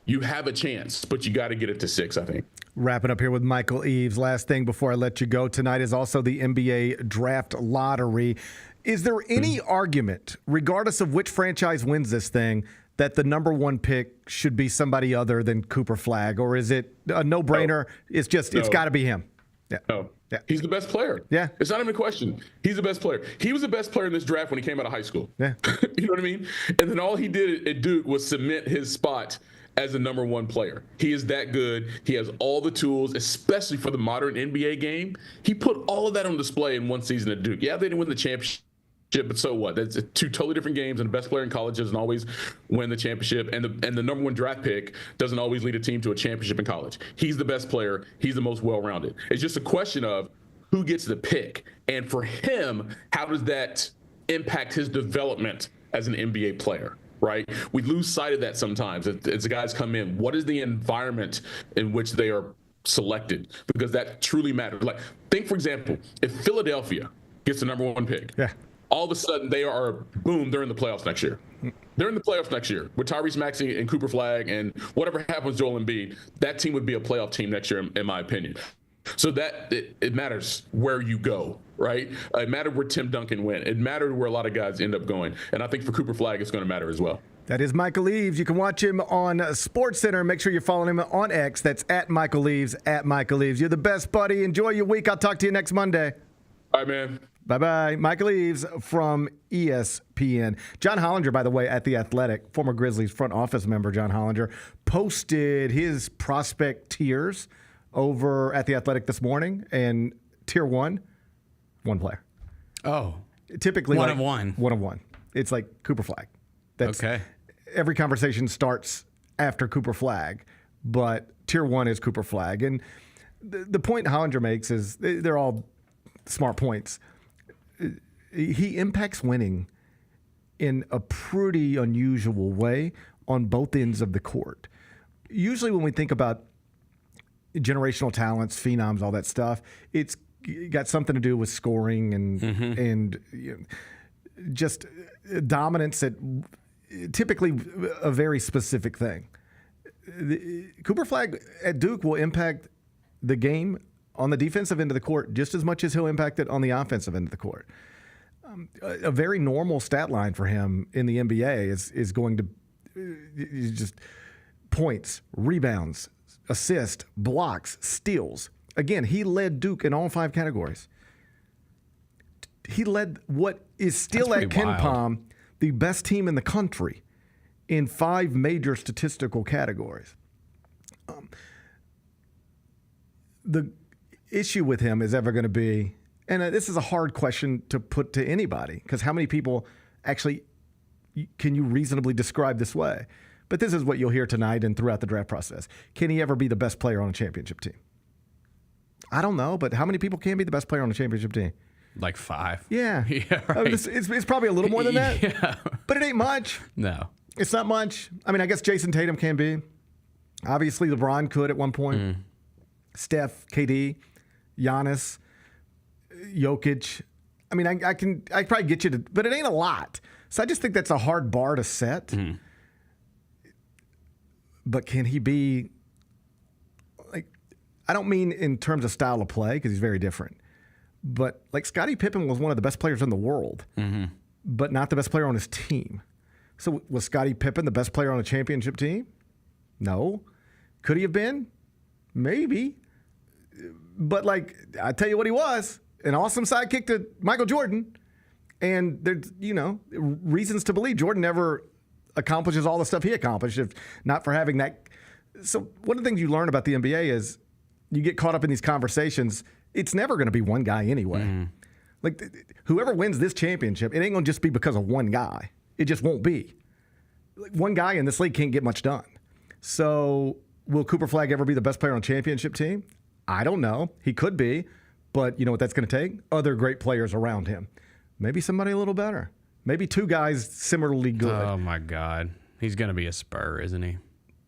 Speaker 14: a chance, but you got to get it to 6, I think.
Speaker 7: Wrapping up here with Michael Eaves. Last thing before I let you go. Tonight is also the NBA Draft Lottery. Is there any argument, regardless of which franchise wins this thing, that the number 1 pick should be somebody other than Cooper Flagg? Or is it a no-brainer?
Speaker 14: No.
Speaker 7: It's got to be him. Yeah.
Speaker 14: No.
Speaker 7: Yeah.
Speaker 14: He's the best player.
Speaker 7: Yeah.
Speaker 14: It's not even a question. He's the best player. He was the best player in this draft when he came out of high school.
Speaker 7: Yeah.
Speaker 14: You know what I mean? And then all he did at Duke was cement his spot as the number 1 player. He is that good. He has all the tools, especially for the modern NBA game. He put all of that on display in one season at Duke. Yeah, they didn't win the championship, but so what? That's 2 totally different games, and the best player in college doesn't always win the championship, and the number 1 draft pick doesn't always lead a team to a championship in college. He's the best player. He's the most well-rounded. It's just a question of who gets the pick. And for him, how does that impact his development as an NBA player? Right? We lose sight of that sometimes as the guys come in. What is the environment in which they are selected? Because that truly matters. Like, think, for example, if Philadelphia gets the number 1 pick, all of a sudden they're in the playoffs next year. They're in the playoffs next year with Tyrese Maxey and Cooper Flagg, and whatever happens with Joel Embiid, that team would be a playoff team next year, in my opinion. So that it matters where you go, right? It mattered where Tim Duncan went. It mattered where a lot of guys end up going. And I think for Cooper Flagg, it's going to matter as well.
Speaker 7: That is Michael Eaves. You can watch him on SportsCenter. Make sure you're following him on X. That's at Michael Eaves, at Michael Eaves. You're the best, buddy. Enjoy your week. I'll talk to you next Monday.
Speaker 14: All right, man.
Speaker 7: Bye-bye. Michael Eaves from ESPN. John Hollinger, by the way, at The Athletic, former Grizzlies front office member John Hollinger, posted his prospect tiers over at The Athletic this morning, and tier 1 player.
Speaker 3: Oh.
Speaker 7: Typically
Speaker 3: one
Speaker 7: like
Speaker 3: of one.
Speaker 7: One of one. It's like Cooper Flagg. That's,
Speaker 3: okay.
Speaker 7: Every conversation starts after Cooper Flagg. but tier 1 is Cooper Flagg. And the point Hollinger makes is they're all smart points. He impacts winning in a pretty unusual way on both ends of the court. Usually when we think about generational talents, phenoms, all that stuff, it's got something to do with scoring and just dominance at typically a very specific thing. Cooper Flagg at Duke will impact the game on the defensive end of the court just as much as he'll impact it on the offensive end of the court. A very normal stat line for him in the NBA is going to just points, rebounds, assists, blocks, steals. Again, he led Duke in all 5 categories. He led what is still at KenPom the best team in the country in 5 major statistical categories. The issue with him is ever going to be, and this is a hard question to put to anybody, because how many people actually can you reasonably describe this way? But this is what you'll hear tonight and throughout the draft process. Can he ever be the best player on a championship team? I don't know, but how many people can be the best player on a championship team?
Speaker 3: Like 5.
Speaker 7: Yeah.
Speaker 3: Yeah, right.
Speaker 7: It's probably a little more than that.
Speaker 3: Yeah.
Speaker 7: But it ain't much.
Speaker 3: No.
Speaker 7: It's not much. I mean, I guess Jason Tatum can be. Obviously, LeBron could at one point. Steph, KD, Giannis, Jokic. I mean, I probably get you to, but it ain't a lot. So I just think that's a hard bar to set. But can he be, like, I don't mean in terms of style of play, because he's very different. But, like, Scottie Pippen was one of the best players in the world, but not the best player on his team. So was Scottie Pippen the best player on a championship team? No. Could he have been? Maybe. But, like, I tell you what he was, an awesome sidekick to Michael Jordan. And there's, reasons to believe Jordan never accomplishes all the stuff he accomplished if not for having that. So one of the things you learn about the NBA is you get caught up in these conversations. It's never going to be one guy anyway. Like, whoever wins this championship, it ain't going to just be because of one guy. It just won't be. Like, one guy in this league can't get much done. So will Cooper Flagg ever be the best player on a championship team? I don't know. He could be. But you know what that's going to take? Other great players around him. Maybe somebody a little better. Maybe 2 guys similarly good.
Speaker 3: Oh, my God. He's going to be a Spur, isn't he?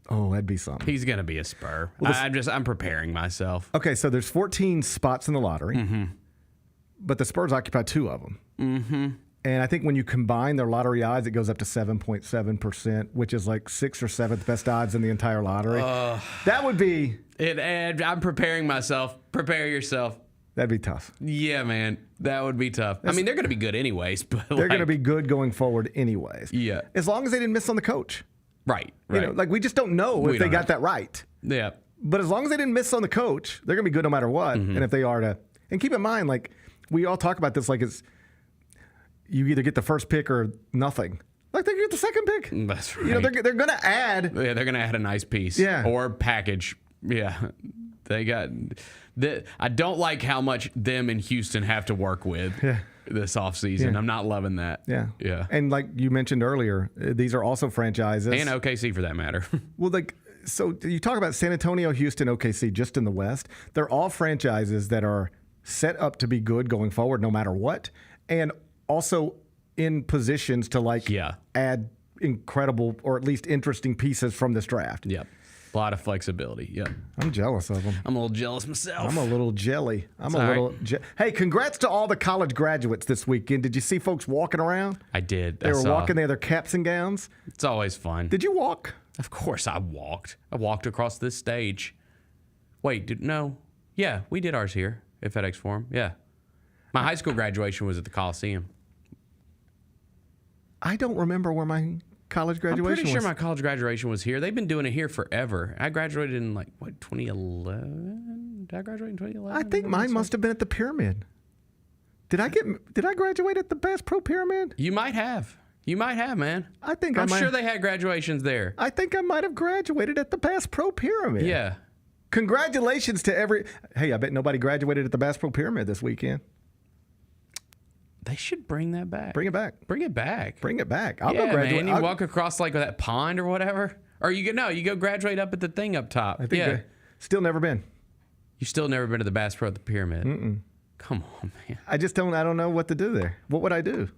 Speaker 7: Oh, that'd be something.
Speaker 3: He's going to be a Spur.
Speaker 7: Well,
Speaker 3: I'm preparing myself.
Speaker 7: Okay, so there's 14 spots in the lottery, but the Spurs occupy 2 of them. And I think when you combine their lottery odds, it goes up to 7.7%, which is like 6th or 7th best odds in the entire lottery. That would be...
Speaker 3: And I'm preparing myself. Prepare yourself.
Speaker 7: That'd be tough.
Speaker 3: Yeah, man. That would be tough. I mean, they're going to be good anyways. But
Speaker 7: they're going to be good going forward anyways.
Speaker 3: Yeah.
Speaker 7: As long as they didn't miss on the coach.
Speaker 3: Right.
Speaker 7: Like, we just don't know if they got that right.
Speaker 3: Yeah.
Speaker 7: But as long as they didn't miss on the coach, they're going to be good no matter what. And if they are to... And keep in mind, like, we all talk about this like it's... You either get the first pick or nothing. Like, they get the second pick.
Speaker 3: That's right.
Speaker 7: They're going to add...
Speaker 3: Yeah, they're going to add a nice piece.
Speaker 7: Yeah.
Speaker 3: Or package. Yeah. They got... I don't like how much them in Houston have to work with this offseason.
Speaker 7: Yeah.
Speaker 3: I'm not loving that.
Speaker 7: Yeah.
Speaker 3: Yeah.
Speaker 7: And like you mentioned earlier, these are also franchises.
Speaker 3: And OKC for that matter.
Speaker 7: Well, like, so you talk about San Antonio, Houston, OKC just in the West. They're all franchises that are set up to be good going forward no matter what. And also in positions to add incredible or at least interesting pieces from this draft.
Speaker 3: Yep. A lot of flexibility. Yep.
Speaker 7: I'm jealous of them.
Speaker 3: I'm a little jealous myself.
Speaker 7: I'm a little jelly. Hey, congrats to all the college graduates this weekend. Did you see folks walking around?
Speaker 3: I did.
Speaker 7: They were walking there, their caps and gowns.
Speaker 3: It's always fun.
Speaker 7: Did you walk?
Speaker 3: Of course I walked. I walked across this stage. Wait, no. Yeah, we did ours here at FedEx Forum. Yeah. My high school graduation was at the Coliseum.
Speaker 7: I don't remember where my college graduation was.
Speaker 3: I'm pretty sure my college graduation was here. They've been doing it here forever. I graduated in 2011? Did I graduate in 2011?
Speaker 7: I think mine must have been at the Pyramid. Did I graduate at the Bass Pro Pyramid?
Speaker 3: You might have. You might have, man. I'm sure they had graduations there.
Speaker 7: I think I might have graduated at the Bass Pro Pyramid.
Speaker 3: Yeah.
Speaker 7: Congratulations to Hey, I bet nobody graduated at the Bass Pro Pyramid this weekend.
Speaker 3: They should bring that back.
Speaker 7: Bring it back.
Speaker 3: Bring it back.
Speaker 7: Bring it back. I'll
Speaker 3: go
Speaker 7: graduate.
Speaker 3: Man, you walk across like that pond or whatever. Or you go graduate up at the thing up top.
Speaker 7: I think still never been.
Speaker 3: You still never been to the Bass Pro at the Pyramid?
Speaker 7: Mm-mm.
Speaker 3: Come on, man.
Speaker 7: I don't know what to do there. What would I do?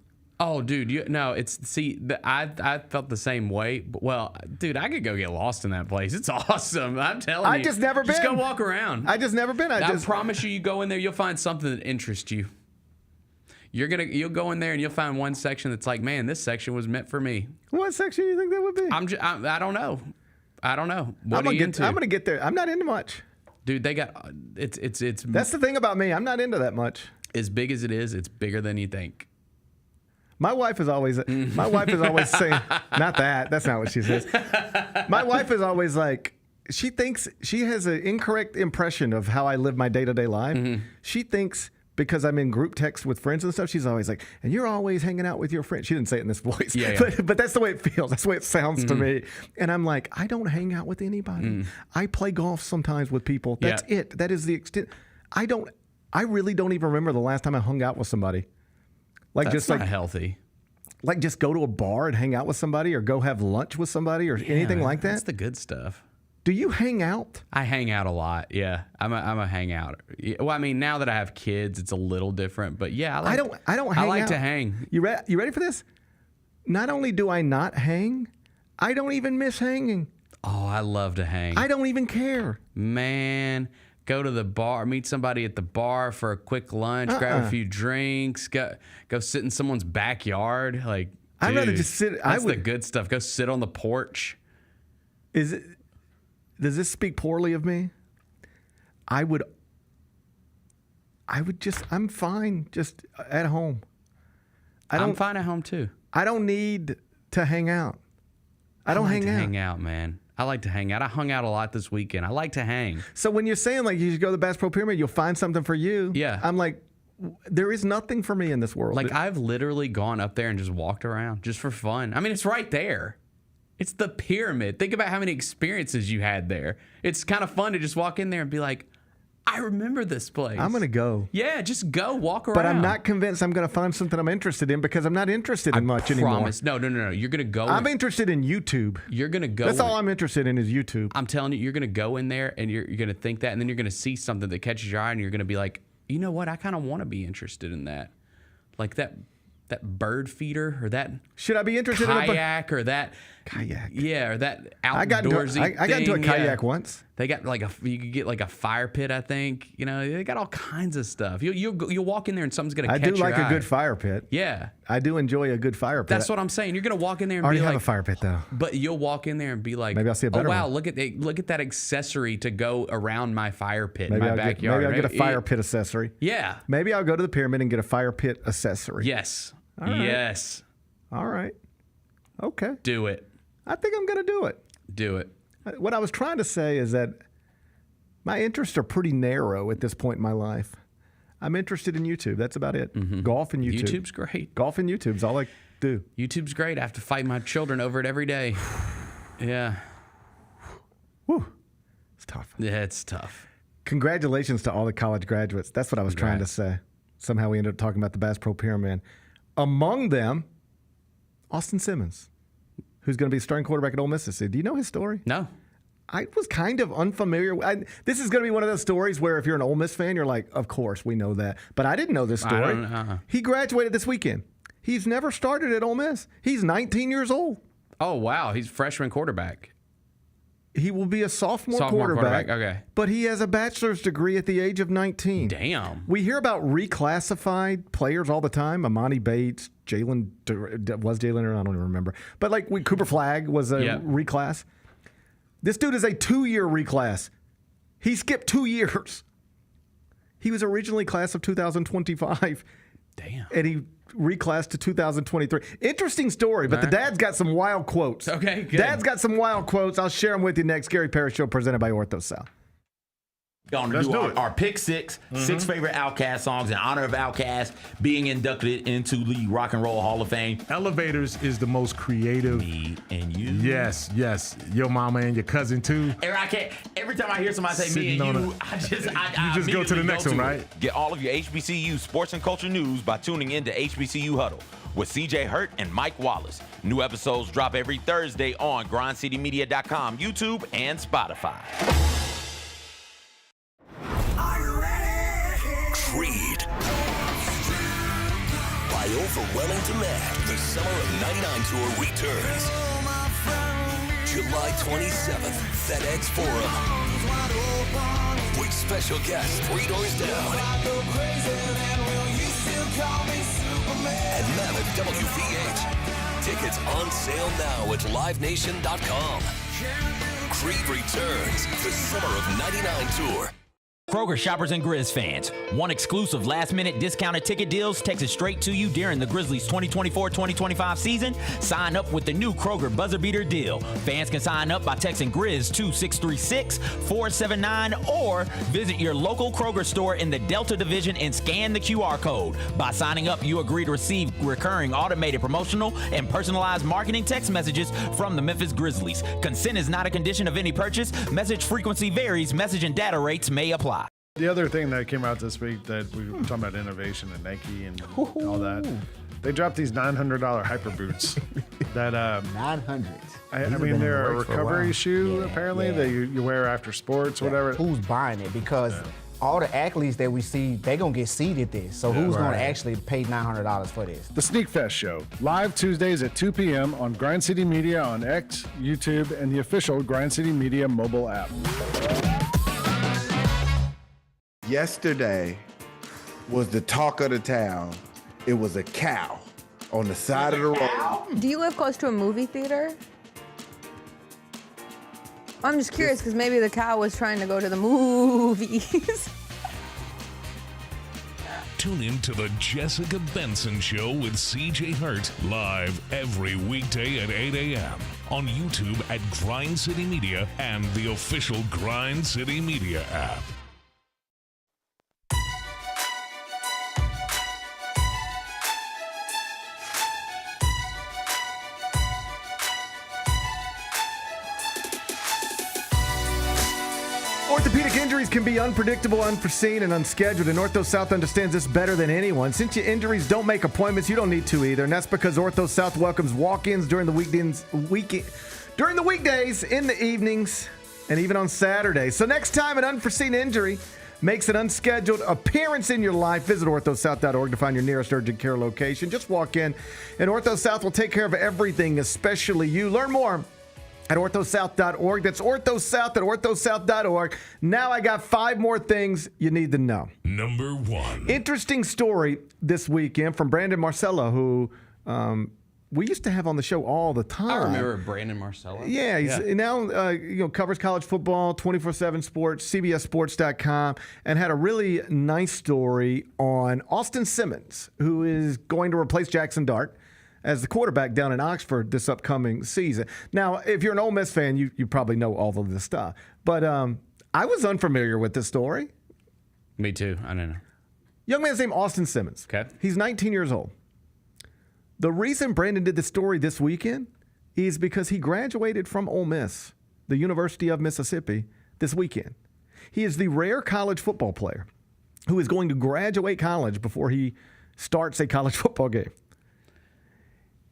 Speaker 3: Oh, dude, I felt the same way. Well, dude, I could go get lost in that place. It's awesome. I'm telling you.
Speaker 7: I just never been.
Speaker 3: Just go walk around.
Speaker 7: I just never been.
Speaker 3: I promise you go in there, you'll find something that interests you. You'll go in there and you'll find one section that's like, man, this section was meant for me.
Speaker 7: What section do you think that would be?
Speaker 3: I don't know. What are you into?
Speaker 7: I'm gonna get there. I'm not into much.
Speaker 3: Dude, they got it's.
Speaker 7: That's the thing about me. I'm not into that much.
Speaker 3: As big as it is, it's bigger than you think.
Speaker 7: My wife is always saying, not that. That's not what she says. My wife is always like, she thinks she has an incorrect impression of how I live my day-to-day life. Mm-hmm. She thinks because I'm in group text with friends and stuff, she's always like, and you're always hanging out with your friends. She didn't say it in this voice, but that's the way it feels. That's the way it sounds to me. And I'm like, I don't hang out with anybody. I play golf sometimes with people. That's it. That is the extent. I really don't even remember the last time I hung out with somebody.
Speaker 3: That's not healthy.
Speaker 7: Like just go to a bar and hang out with somebody or go have lunch with somebody or anything like that?
Speaker 3: That's the good stuff.
Speaker 7: Do you hang out?
Speaker 3: I hang out a lot, yeah. I'm a hangout. Well, I mean, now that I have kids, it's a little different, but yeah, I don't hang out. I like to hang.
Speaker 7: You ready for this? Not only do I not hang, I don't even miss hanging.
Speaker 3: Oh, I love to hang.
Speaker 7: I don't even care.
Speaker 3: Man, go to the bar, meet somebody at the bar for a quick lunch, grab a few drinks, go sit in someone's backyard. Like,
Speaker 7: I'd rather just sit.
Speaker 3: That's the good stuff. Go sit on the porch.
Speaker 7: Does this speak poorly of me? I'm fine just at home.
Speaker 3: I'm fine at home too.
Speaker 7: I don't need to hang out. I don't hang out,
Speaker 3: man. I like to hang out. I hung out a lot this weekend. I like to hang.
Speaker 7: So when you're saying like you should go to the Bass Pro Pyramid, you'll find something for you.
Speaker 3: Yeah.
Speaker 7: I'm like, there is nothing for me in this world.
Speaker 3: Like I've literally gone up there and just walked around just for fun. I mean, it's right there. It's the pyramid. Think about how many experiences you had there. It's kind of fun to just walk in there and be like, I remember this place.
Speaker 7: I'm going to go.
Speaker 3: Yeah, just go walk around.
Speaker 7: But I'm not convinced I'm going to find something I'm interested in because I'm not interested in much anymore.
Speaker 3: No. You're going to go.
Speaker 7: I'm interested in YouTube.
Speaker 3: You're going to go.
Speaker 7: That's all I'm interested in is YouTube.
Speaker 3: I'm telling you, you're going to go in there and you're going to think that, and then you're going to see something that catches your eye, and you're going to be like, you know what? I kind of want to be interested in that. Like that bird feeder or that.
Speaker 7: Should I be interested in
Speaker 3: kayak or that
Speaker 7: kayak?
Speaker 3: Yeah, or that outdoorsy
Speaker 7: I got into a kayak once.
Speaker 3: They got you could get like a fire pit, I think. You know, they got all kinds of stuff. You'll walk in there and something's gonna catch your eye.
Speaker 7: I do like a good fire pit.
Speaker 3: Yeah,
Speaker 7: I do enjoy a good fire pit.
Speaker 3: That's what I'm saying. You're gonna walk in there and
Speaker 7: I already
Speaker 3: be like,
Speaker 7: have a fire pit though.
Speaker 3: But you'll walk in there and be like,
Speaker 7: maybe I'll see a better
Speaker 3: wow,
Speaker 7: one.
Speaker 3: look at that accessory to go around my fire pit
Speaker 7: maybe
Speaker 3: in my backyard.
Speaker 7: Maybe I'll get a fire pit accessory.
Speaker 3: Yeah.
Speaker 7: Maybe I'll go to the pyramid and get a fire pit accessory.
Speaker 3: Yes.
Speaker 7: All right.
Speaker 3: Yes.
Speaker 7: All right. Okay.
Speaker 3: Do it.
Speaker 7: I think I'm going to do it.
Speaker 3: Do it.
Speaker 7: What I was trying to say is that my interests are pretty narrow at this point in my life. I'm interested in YouTube. That's about it. Mm-hmm. Golf and YouTube.
Speaker 3: YouTube's great.
Speaker 7: Golf and YouTube's all I do.
Speaker 3: YouTube's great. I have to fight my children over it every day. Yeah.
Speaker 7: Whew. It's tough.
Speaker 3: Yeah, it's tough.
Speaker 7: Congratulations to all the college graduates. That's what I was trying to say. Somehow we ended up talking about the Bass Pro Pyramid. Among them, Austin Simmons, who's going to be starting quarterback at Ole Miss this year. Do you know his story?
Speaker 3: No.
Speaker 7: I was kind of unfamiliar. This is going to be one of those stories where if you're an Ole Miss fan, you're like, of course, we know that. But I didn't know this story.
Speaker 3: I don't know.
Speaker 7: He graduated this weekend. He's never started at Ole Miss. He's 19 years old.
Speaker 3: Oh, wow. He's freshman quarterback.
Speaker 7: He will be a sophomore quarterback.
Speaker 3: Okay.
Speaker 7: But he has a bachelor's degree at the age of 19.
Speaker 3: Damn.
Speaker 7: We hear about reclassified players all the time. Amani Bates, Jalen, or I don't even remember. But like Cooper Flagg was a reclass. This dude is a 2-year reclass. He skipped 2 years. He was originally class of 2025.
Speaker 3: Damn.
Speaker 7: And he reclassed to 2023. Interesting story, but the dad's got some wild quotes.
Speaker 3: Okay, good.
Speaker 7: Dad's got some wild quotes. I'll share them with you next. Gary Parrish Show presented by Ortho South.
Speaker 5: Going to do our pick six, 6 favorite Outkast songs in honor of Outkast being inducted into the Rock and Roll Hall of Fame.
Speaker 15: Elevators is the most creative.
Speaker 5: Me and you.
Speaker 15: Yes. Your mama and your cousin too.
Speaker 5: And I can't. Every time I hear somebody say me and you, I
Speaker 15: just go to the next one, right?
Speaker 16: Get all of your HBCU sports and culture news by tuning in to HBCU Huddle.
Speaker 11: with CJ Hurt and Mike Wallace. New episodes drop every Thursday on grindcitymedia.com, YouTube, and Spotify.
Speaker 16: Creed. By overwhelming demand, the Summer of '99 tour returns. July 27th, FedEx Forum. With special guests 3 Doors Down. And Mammoth WVH. Tickets on sale now at livenation.com. Creed returns, the Summer of '99 tour.
Speaker 11: Kroger shoppers and Grizz fans, want exclusive last-minute discounted ticket deals texted straight to you during the Grizzlies 2024-2025 season? Sign up with the new Kroger Buzzer Beater deal. Fans can sign up by texting Grizz to 636-479 or visit your local Kroger store in the Delta Division and scan the QR code. By signing up, you agree to receive recurring automated promotional and personalized marketing text messages from the Memphis Grizzlies. Consent is not a condition of any purchase. Message frequency varies. Message and data rates may apply.
Speaker 9: The other thing that came out this week that we were talking about innovation and Nike and all that, they dropped these $900 hyper boots that
Speaker 12: 900.
Speaker 9: I mean, they're a recovery shoe apparently that you wear after sports, whatever.
Speaker 12: Who's buying it? Because all the athletes that we see, they're going to get seated this. So who's going to actually pay $900 for this?
Speaker 9: The Sneak Fest Show, live Tuesdays at 2 p.m. on Grind City Media on X, YouTube, and the official Grind City Media mobile app.
Speaker 17: Yesterday was the talk of the town. It was a cow on the side of the road.
Speaker 4: Do you live close to a movie theater? I'm just curious because maybe the cow was trying to go to the movies.
Speaker 6: Tune in to the Jessica Benson Show with CJ Hurt live every weekday at 8 a.m. on YouTube at Grind City Media and the official Grind City Media app.
Speaker 7: Orthopedic injuries can be unpredictable, unforeseen, and unscheduled, and Ortho South understands this better than anyone. Since your injuries don't make appointments, you don't need to either, and that's because Ortho South welcomes walk-ins during the weekdays, in the evenings, and even on Saturdays. So next time an unforeseen injury makes an unscheduled appearance in your life, visit orthosouth.org to find your nearest urgent care location. Just walk in, and Ortho South will take care of everything, especially you. Learn more at orthosouth.org. That's orthosouth at orthosouth.org. Now I got 5 more things you need to know.
Speaker 6: Number 1.
Speaker 7: Interesting story this weekend from Brandon Marcello, who we used to have on the show all the time.
Speaker 3: I remember Brandon Marcello.
Speaker 7: Yeah, he's now covers college football, 24/7 Sports, CBSSports.com, and had a really nice story on Austin Simmons, who is going to replace Jackson Dart as the quarterback down in Oxford this upcoming season. Now, if you're an Ole Miss fan, you probably know all of this stuff. But I was unfamiliar with this story.
Speaker 3: Me too. I don't know.
Speaker 7: Young man's named Austin Simmons.
Speaker 3: Okay.
Speaker 7: He's 19 years old. The reason Brandon did the story this weekend is because he graduated from Ole Miss, the University of Mississippi, this weekend. He is the rare college football player who is going to graduate college before he starts a college football game.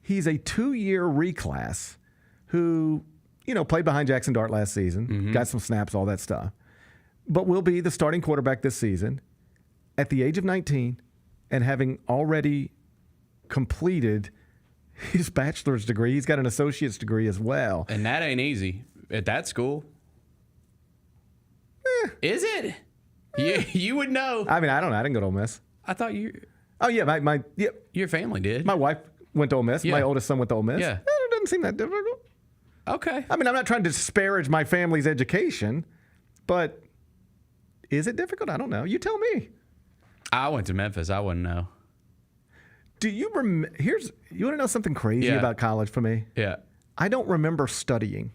Speaker 7: He's a 2-year reclass who, played behind Jackson Dart last season, got some snaps, all that stuff, but will be the starting quarterback this season at the age of 19 and having already completed his bachelor's degree. He's got an associate's degree as well.
Speaker 3: And that ain't easy at that school. Is it? You would know.
Speaker 7: I mean, I don't know. I didn't go to Ole Miss.
Speaker 3: I thought you.
Speaker 7: Oh, yeah.
Speaker 3: Your family did.
Speaker 7: My wife went to Ole Miss.
Speaker 3: Yeah.
Speaker 7: My oldest son went to Ole Miss.
Speaker 3: Yeah.
Speaker 7: It doesn't seem that difficult.
Speaker 3: Okay.
Speaker 7: I mean, I'm not trying to disparage my family's education, but is it difficult? I don't know. You tell me.
Speaker 3: I went to Memphis. I wouldn't know.
Speaker 7: Do you you want to know something crazy about college for me?
Speaker 3: Yeah.
Speaker 7: I don't remember studying.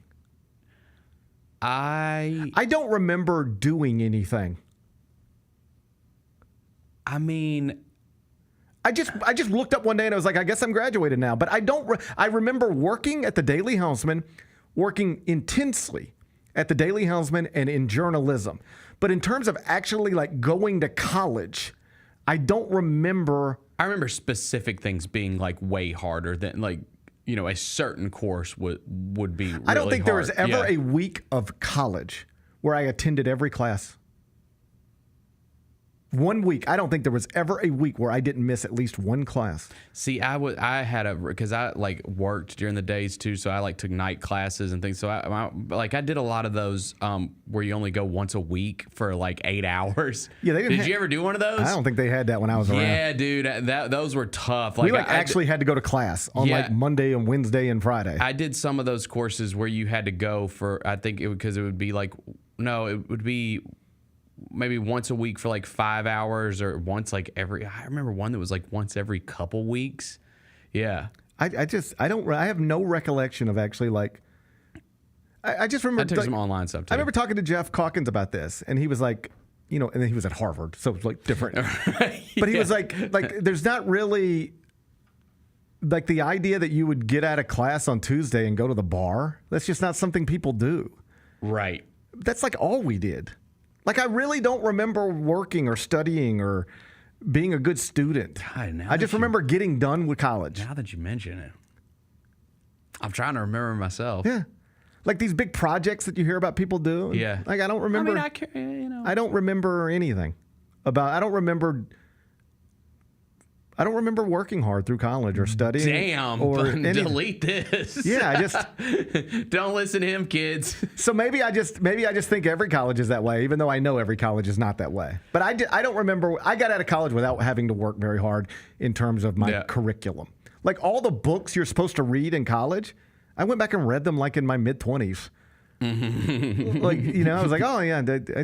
Speaker 3: I
Speaker 7: don't remember doing anything.
Speaker 3: I mean,
Speaker 7: I just looked up one day and I was like, I guess I'm graduated now. But I remember working at the Daily Helmsman, working intensely at the Daily Helmsman and in journalism. But in terms of actually like going to college, I don't remember
Speaker 3: I remember specific things being like way harder than like, you know, a certain course would be really
Speaker 7: I don't think there was
Speaker 3: hard.
Speaker 7: ever
Speaker 3: Yeah.
Speaker 7: a week of college where I attended every class. 1 week. I don't think there was ever a week where I didn't miss at least one class.
Speaker 3: See, I had because I like worked during the days too, so I like took night classes and things. So I did a lot of those where you only go once a week for like 8 hours.
Speaker 7: Yeah, they didn't.
Speaker 3: Did you ever do one of those?
Speaker 7: I don't think they had that when I was around.
Speaker 3: Yeah, dude, those were tough.
Speaker 7: We actually had to go to class on like Monday and Wednesday and Friday.
Speaker 3: I did some of those courses where you had to go for. I think it would be like it would be maybe once a week for like 5 hours or once like every. I remember one that was like once every couple weeks. Yeah.
Speaker 7: I have no recollection of actually like. I just remember.
Speaker 3: I took some online stuff too.
Speaker 7: I remember talking to Jeff Calkins about this, and he was like, you know, and then he was at Harvard, so it was like different. But he was like, there's not really. Like the idea that you would get out of class on Tuesday and go to the bar, that's just not something people do.
Speaker 3: Right.
Speaker 7: That's like all we did. Like I really don't remember working or studying or being a good student.
Speaker 3: God,
Speaker 7: I just remember getting done with college.
Speaker 3: Now that you mention it, I'm trying to remember myself.
Speaker 7: Yeah. Like these big projects that you hear about people doing.
Speaker 3: Yeah.
Speaker 7: Like I don't remember. I don't remember anything about. I don't remember working hard through college or studying.
Speaker 3: Damn.
Speaker 7: Or
Speaker 3: delete this.
Speaker 7: Yeah, I just
Speaker 3: don't listen to him, kids.
Speaker 7: So maybe I just think every college is that way, even though I know every college is not that way. But I don't remember. I got out of college without having to work very hard in terms of my curriculum. Like all the books you're supposed to read in college, I went back and read them like in my mid-20s. Like, you know, I was like, oh yeah,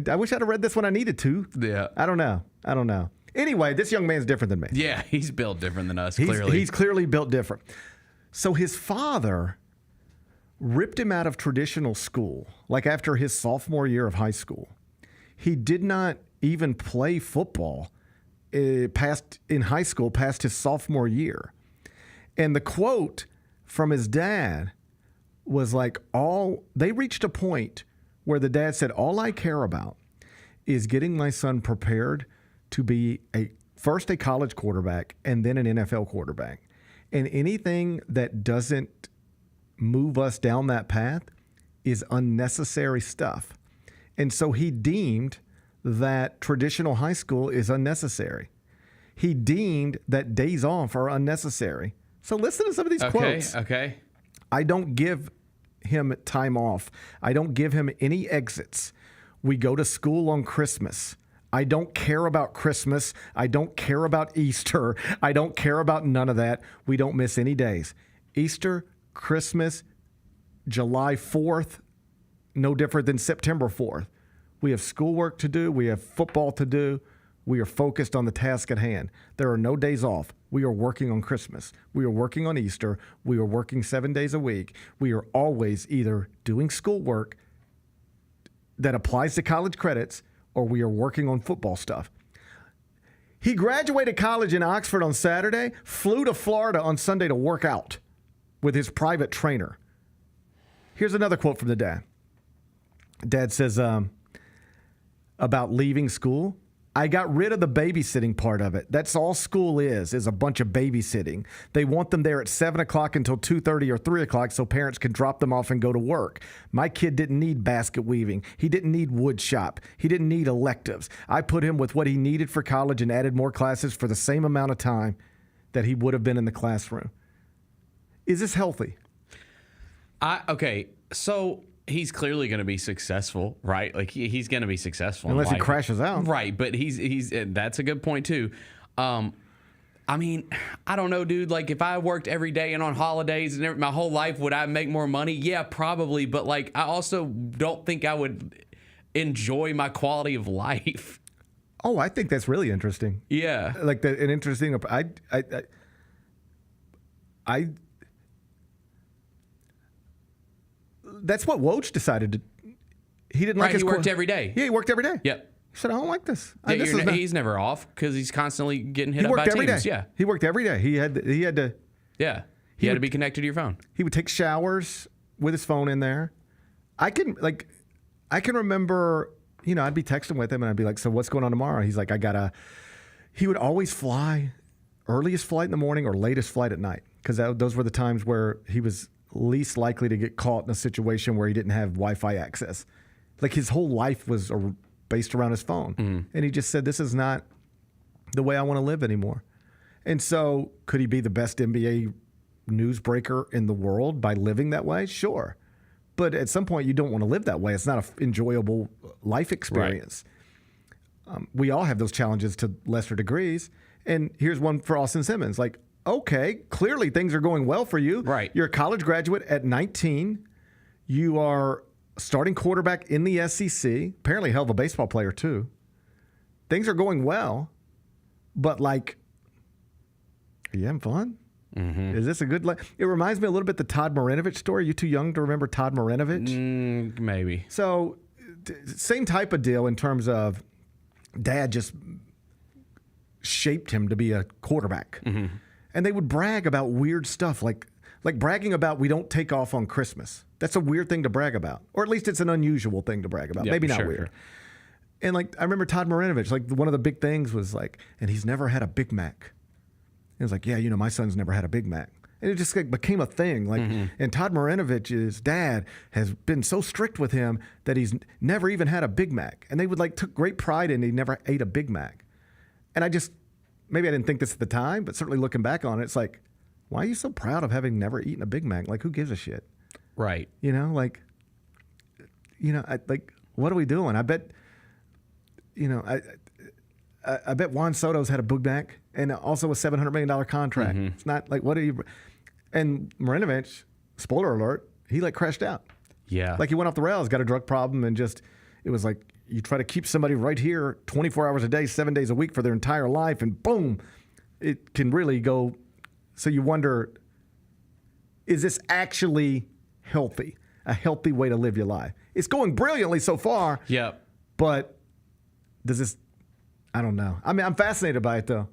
Speaker 7: I wish I'd have read this when I needed to.
Speaker 3: Yeah.
Speaker 7: I don't know. Anyway, this young man's different than me.
Speaker 3: Yeah, he's built different than us, clearly.
Speaker 7: He's clearly built different. So his father ripped him out of traditional school, like after his sophomore year of high school. He did not even play football in high school past his sophomore year. And the quote from his dad was like, they reached a point where the dad said, all I care about is getting my son prepared to be first a college quarterback and then an NFL quarterback. And anything that doesn't move us down that path is unnecessary stuff. And so he deemed that traditional high school is unnecessary. He deemed that days off are unnecessary. So listen to some of these quotes.
Speaker 3: Okay.
Speaker 7: I don't give him time off. I don't give him any exits. We go to school on Christmas. I don't care about Christmas. I don't care about Easter. I don't care about none of that. We don't miss any days. Easter, Christmas, July 4th, no different than September 4th. We have schoolwork to do. We have football to do. We are focused on the task at hand. There are no days off. We are working on Christmas. We are working on Easter. We are working 7 days a week. We are always either doing schoolwork that applies to college credits or we are working on football stuff. He graduated college in Oxford on Saturday, flew to Florida on Sunday to work out with his private trainer. Here's another quote from the dad. Dad says about leaving school, I got rid of the babysitting part of it. That's all school is a bunch of babysitting. They want them there at 7 o'clock until 2:30 or 3 o'clock so parents can drop them off and go to work. My kid didn't need basket weaving. He didn't need wood shop. He didn't need electives. I put him with what he needed for college and added more classes for the same amount of time that he would have been in the classroom. Is this healthy?
Speaker 3: Okay, so he's clearly going to be successful, right? Like he's going to be successful
Speaker 7: unless he crashes out,
Speaker 3: right? But he's that's a good point too. I mean, I don't know, dude. Like if I worked every day and on holidays and my whole life, would I make more money? Yeah, probably. But like, I also don't think I would enjoy my quality of life.
Speaker 7: Oh, I think that's really interesting.
Speaker 3: Yeah,
Speaker 7: like an interesting. That's what Woj decided to. He didn't like his.
Speaker 3: He worked every day.
Speaker 7: Yeah, he worked every day.
Speaker 3: Yep.
Speaker 7: He said, "I don't like this."
Speaker 3: He's never off because he's constantly getting hit up by
Speaker 7: every
Speaker 3: teams.
Speaker 7: Day.
Speaker 3: Yeah,
Speaker 7: he worked every day. He had to.
Speaker 3: Yeah, he had to be connected to your phone. He
Speaker 7: would take showers with his phone in there. I can remember. You know, I'd be texting with him and I'd be like, "So what's going on tomorrow?" He's like, "I gotta." He would always fly earliest flight in the morning or latest flight at night, because those were the times where he was least likely to get caught in a situation where he didn't have Wi-Fi access. Like his whole life was based around his phone. And he just said, this is not the way I want to live anymore. And so could he be the best NBA newsbreaker in the world by living that way? Sure. But at some point, you don't want to live that way. It's not an enjoyable life experience. Right. We all have those challenges to lesser degrees. And here's one for Austin Simmons. Like, okay, clearly things are going well for you.
Speaker 3: Right.
Speaker 7: You're a college graduate at 19. You are starting quarterback in the SEC. Apparently a hell of a baseball player, too. Things are going well. But, like, are you having fun? Mm-hmm. Is this a good life? It reminds me a little bit of the Todd Marinovich story. You too young to remember Todd Marinovich?
Speaker 3: Maybe.
Speaker 7: So, same type of deal in terms of dad just shaped him to be a quarterback. Mm-hmm. And they would brag about weird stuff, like bragging about we don't take off on Christmas. That's a weird thing to brag about. Or at least it's an unusual thing to brag about.
Speaker 3: Yep,
Speaker 7: Maybe not
Speaker 3: sure,
Speaker 7: weird.
Speaker 3: Sure.
Speaker 7: And, like, I remember Todd Marinovich, like, one of the big things was, like, and he's never had a Big Mac. It was like, yeah, you know, my son's never had a Big Mac. And it just like, became a thing. Like, and Todd Marinovich's dad has been so strict with him that he's never even had a Big Mac. And they would took great pride in he never ate a Big Mac. And maybe I didn't think this at the time, but certainly looking back on it, it's like, why are you so proud of having never eaten a Big Mac? Like, who gives a shit?
Speaker 3: Right.
Speaker 7: You know, what are we doing? I bet, I bet Juan Soto's had a Big Mac and also a $700 million contract. Mm-hmm. It's not like, what are you? And Marinovich, spoiler alert, he crashed out.
Speaker 3: Yeah.
Speaker 7: Like he went off the rails, got a drug problem, and it was like you try to keep somebody right here 24 hours a day, 7 days a week for their entire life, and boom, it can really go. So you wonder, is this actually healthy? A healthy way to live your life? It's going brilliantly so far.
Speaker 3: Yeah.
Speaker 7: But does this? I don't know. I mean, I'm fascinated by it, though.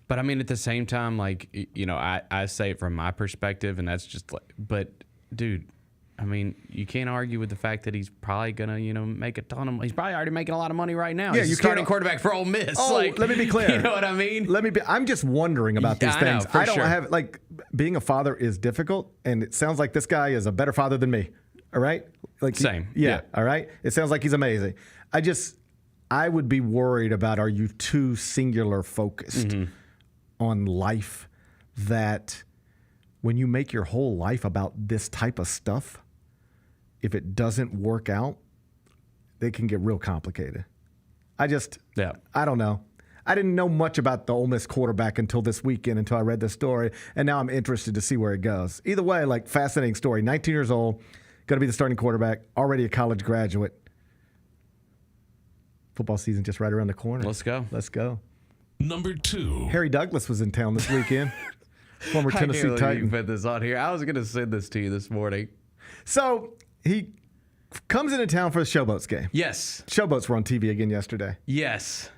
Speaker 3: But, I mean, at the same time, I say it from my perspective, and that's just but, dude, I mean, you can't argue with the fact that he's probably going to, make a ton of – he's probably already making a lot of money right now.
Speaker 7: Yeah,
Speaker 3: he's starting quarterback for Ole Miss.
Speaker 7: Oh, let me be clear.
Speaker 3: You know what I mean?
Speaker 7: I'm just wondering about these things.
Speaker 3: I don't
Speaker 7: have – being a father is difficult, and it sounds like this guy is a better father than me. All right?
Speaker 3: Same.
Speaker 7: Yeah. All right? It sounds like he's amazing. I would be worried about, are you too singular focused on life, that when you make your whole life about this type of stuff, if it doesn't work out, they can get real complicated. I don't know. I didn't know much about the Ole Miss quarterback until this weekend, until I read this story, and now I'm interested to see where it goes. Either way, fascinating story. 19 years old, going to be the starting quarterback, already a college graduate. Football season just right around the corner.
Speaker 3: Let's go.
Speaker 6: Number 2.
Speaker 7: Harry Douglas was in town this weekend. Former Tennessee Titan.
Speaker 3: You put this on here. I was going to send this to you this morning.
Speaker 7: So he comes into town for the Showboats game.
Speaker 3: Yes.
Speaker 7: Showboats were on TV again yesterday.
Speaker 3: Yes.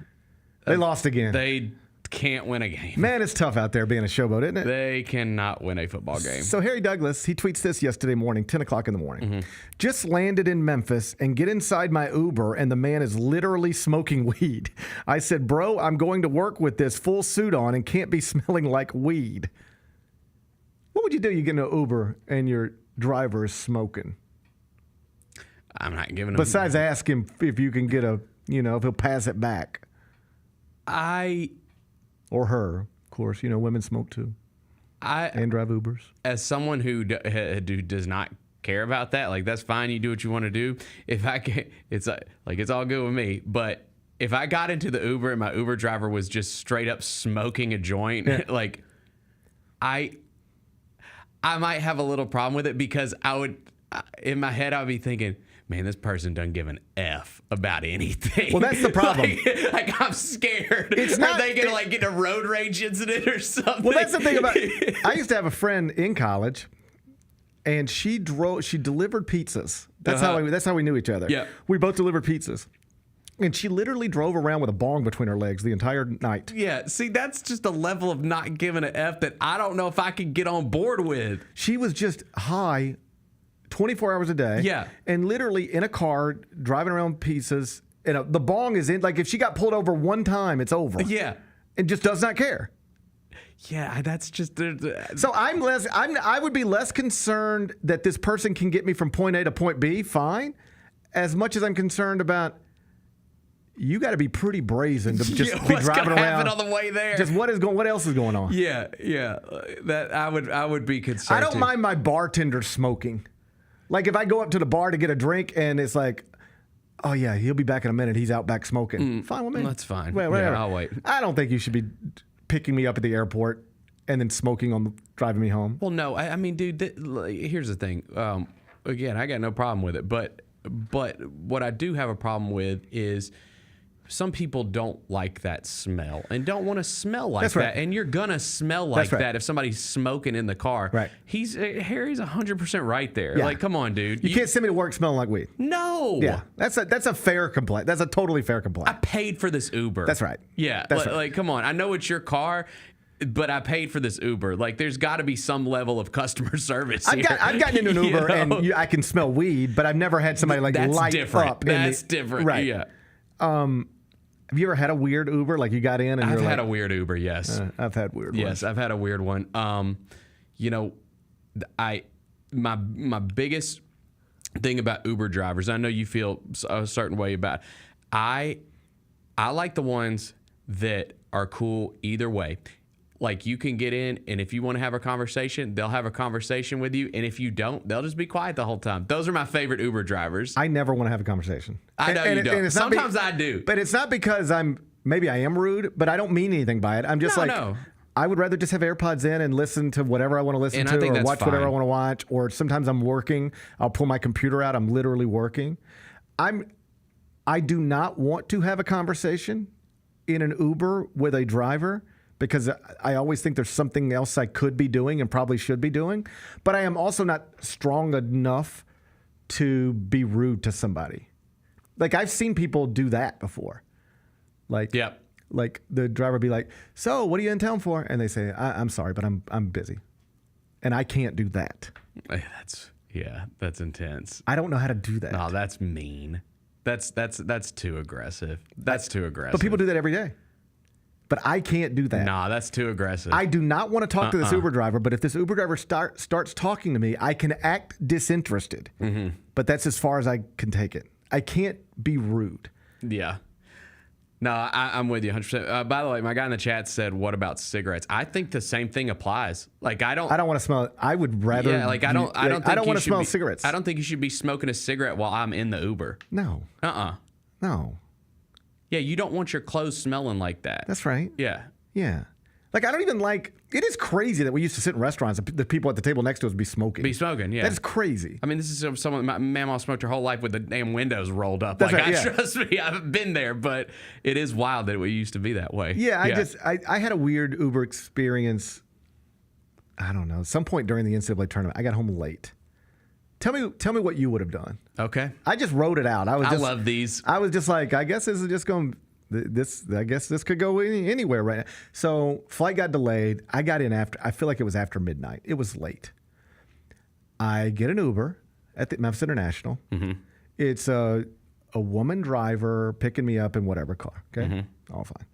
Speaker 7: They lost again.
Speaker 3: They can't win a game.
Speaker 7: Man, it's tough out there being a showboat, isn't it?
Speaker 3: They cannot win a football game.
Speaker 7: So Harry Douglas, he tweets this yesterday morning, 10 o'clock in the morning. Just landed in Memphis and get inside my Uber, and the man is literally smoking weed. I said, bro, I'm going to work with this full suit on and can't be smelling like weed. What would you do? You get in an Uber and your driver is smoking.
Speaker 3: I'm not giving him.
Speaker 7: Besides ask him if you can get if he'll pass it back. Or her, of course. women smoke too. And drive Ubers.
Speaker 3: As someone who does not care about that, that's fine. You do what you want to do. If I can, it's all good with me. But if I got into the Uber and my Uber driver was just straight up smoking a joint, I might have a little problem with it, because in my head, I'd be thinking, man, this person doesn't give an F about anything.
Speaker 7: Well, that's the problem.
Speaker 3: I'm scared.
Speaker 7: It's
Speaker 3: Are they going to get a road rage incident or something?
Speaker 7: Well, that's the thing about it. I used to have a friend in college, and she delivered pizzas. That's how we knew each other.
Speaker 3: Yeah.
Speaker 7: We both delivered pizzas. And she literally drove around with a bong between her legs the entire night.
Speaker 3: Yeah, see, that's just a level of not giving an F that I don't know if I could get on board with.
Speaker 7: She was just high 24 hours a day.
Speaker 3: Yeah.
Speaker 7: And literally in a car, driving around pizzas. And the bong is in. If she got pulled over one time, it's over.
Speaker 3: Yeah.
Speaker 7: And just does not care.
Speaker 3: Yeah, that's just.
Speaker 7: So I would be less concerned that this person can get me from point A to point B, fine, as much as I'm concerned about. You got to be pretty brazen to just be driving around
Speaker 3: on the way there.
Speaker 7: Just what else is going on?
Speaker 3: Yeah. That I would be concerned.
Speaker 7: I don't mind my bartender smoking. Like if I go up to the bar to get a drink and it's like, oh yeah, he'll be back in a minute. He's out back smoking. Fine with me.
Speaker 3: That's fine.
Speaker 7: Whatever.
Speaker 3: Yeah, I'll wait.
Speaker 7: I don't think you should be picking me up at the airport and then smoking driving me home.
Speaker 3: Well, no, I mean, dude. Here's the thing. Again, I got no problem with it, but what I do have a problem with is. Some people don't like that smell and don't want to smell like
Speaker 7: That's right.
Speaker 3: that. And you're going to smell like
Speaker 7: That's right.
Speaker 3: that if somebody's smoking in the car.
Speaker 7: Right.
Speaker 3: Harry's 100% right there.
Speaker 7: Yeah.
Speaker 3: Like, come on, dude.
Speaker 7: You can't send me to work smelling like weed.
Speaker 3: No.
Speaker 7: Yeah. That's a fair complaint. That's a totally fair complaint.
Speaker 3: I paid for this Uber.
Speaker 7: That's right.
Speaker 3: Yeah.
Speaker 7: That's
Speaker 3: like,
Speaker 7: right.
Speaker 3: like, come on. I know it's your car, but I paid for this Uber. Like, there's got to be some level of customer service here.
Speaker 7: I've gotten into an Uber and I can smell weed, but I've never had somebody like
Speaker 3: That's
Speaker 7: light
Speaker 3: different.
Speaker 7: up.
Speaker 3: That's different.
Speaker 7: Right.
Speaker 3: Yeah.
Speaker 7: Have you ever had a weird Uber? Like you got in and
Speaker 3: I've
Speaker 7: you're
Speaker 3: had
Speaker 7: like,
Speaker 3: a weird Uber, yes.
Speaker 7: I've had weird ones.
Speaker 3: Yes, I've had a weird one. My biggest thing about Uber drivers, I know you feel a certain way about. I like the ones that are cool either way. Like you can get in, and if you want to have a conversation, they'll have a conversation with you, and if you don't, they'll just be quiet the whole time. Those are my favorite Uber drivers.
Speaker 7: I never want to have a conversation.
Speaker 3: I know you don't. Sometimes I do.
Speaker 7: But it's not because maybe I am rude, but I don't mean anything by it. I'm just I would rather just have AirPods in and listen to whatever I want to listen to or watch whatever I want to watch. Or sometimes I'm working. I'll pull my computer out. I'm literally working. I do not want to have a conversation in an Uber with a driver because I always think there's something else I could be doing and probably should be doing. But I am also not strong enough to be rude to somebody. Like I've seen people do that before. Like,
Speaker 3: yep.
Speaker 7: Like the driver be like, "So, what are you in town for?" And they say, "I'm sorry, but I'm busy," and I can't do that.
Speaker 3: That's intense.
Speaker 7: I don't know how to do that.
Speaker 3: No, that's mean. That's too aggressive. That's too aggressive.
Speaker 7: But people do that every day. But I can't do that.
Speaker 3: Nah, that's too aggressive.
Speaker 7: I do not want to talk to this Uber driver, but if this Uber driver starts talking to me, I can act disinterested. Mm-hmm. But that's as far as I can take it. I can't be rude.
Speaker 3: Yeah. No, I'm with you 100%. By the way, my guy in the chat said, "What about cigarettes?" I think the same thing applies. Like I don't want
Speaker 7: to smell it. I would rather.
Speaker 3: Yeah, like I don't
Speaker 7: want to smell cigarettes.
Speaker 3: I don't think you should be smoking a cigarette while I'm in the Uber.
Speaker 7: No. No.
Speaker 3: Yeah, you don't want your clothes smelling like that.
Speaker 7: That's right.
Speaker 3: Yeah.
Speaker 7: Yeah. Like, I don't even like, it is crazy that we used to sit in restaurants and the people at the table next to us be smoking.
Speaker 3: Yeah.
Speaker 7: That is crazy.
Speaker 3: I mean, this is someone, my mama smoked her whole life with the damn windows rolled up.
Speaker 7: That's
Speaker 3: like,
Speaker 7: right,
Speaker 3: trust me, I've been there, but it is wild that it used to be that way.
Speaker 7: Yeah, I had a weird Uber experience. I don't know. At some point during the NCAA tournament, I got home late. Tell me what you would have done.
Speaker 3: Okay.
Speaker 7: I just wrote it out. I
Speaker 3: love these.
Speaker 7: I was just like, I guess this is just going. I guess this could go anywhere right now. So flight got delayed. I got in after. I feel like it was after midnight. It was late. I get an Uber at the Memphis International. Mm-hmm. It's a woman driver picking me up in whatever car. Okay, all fine.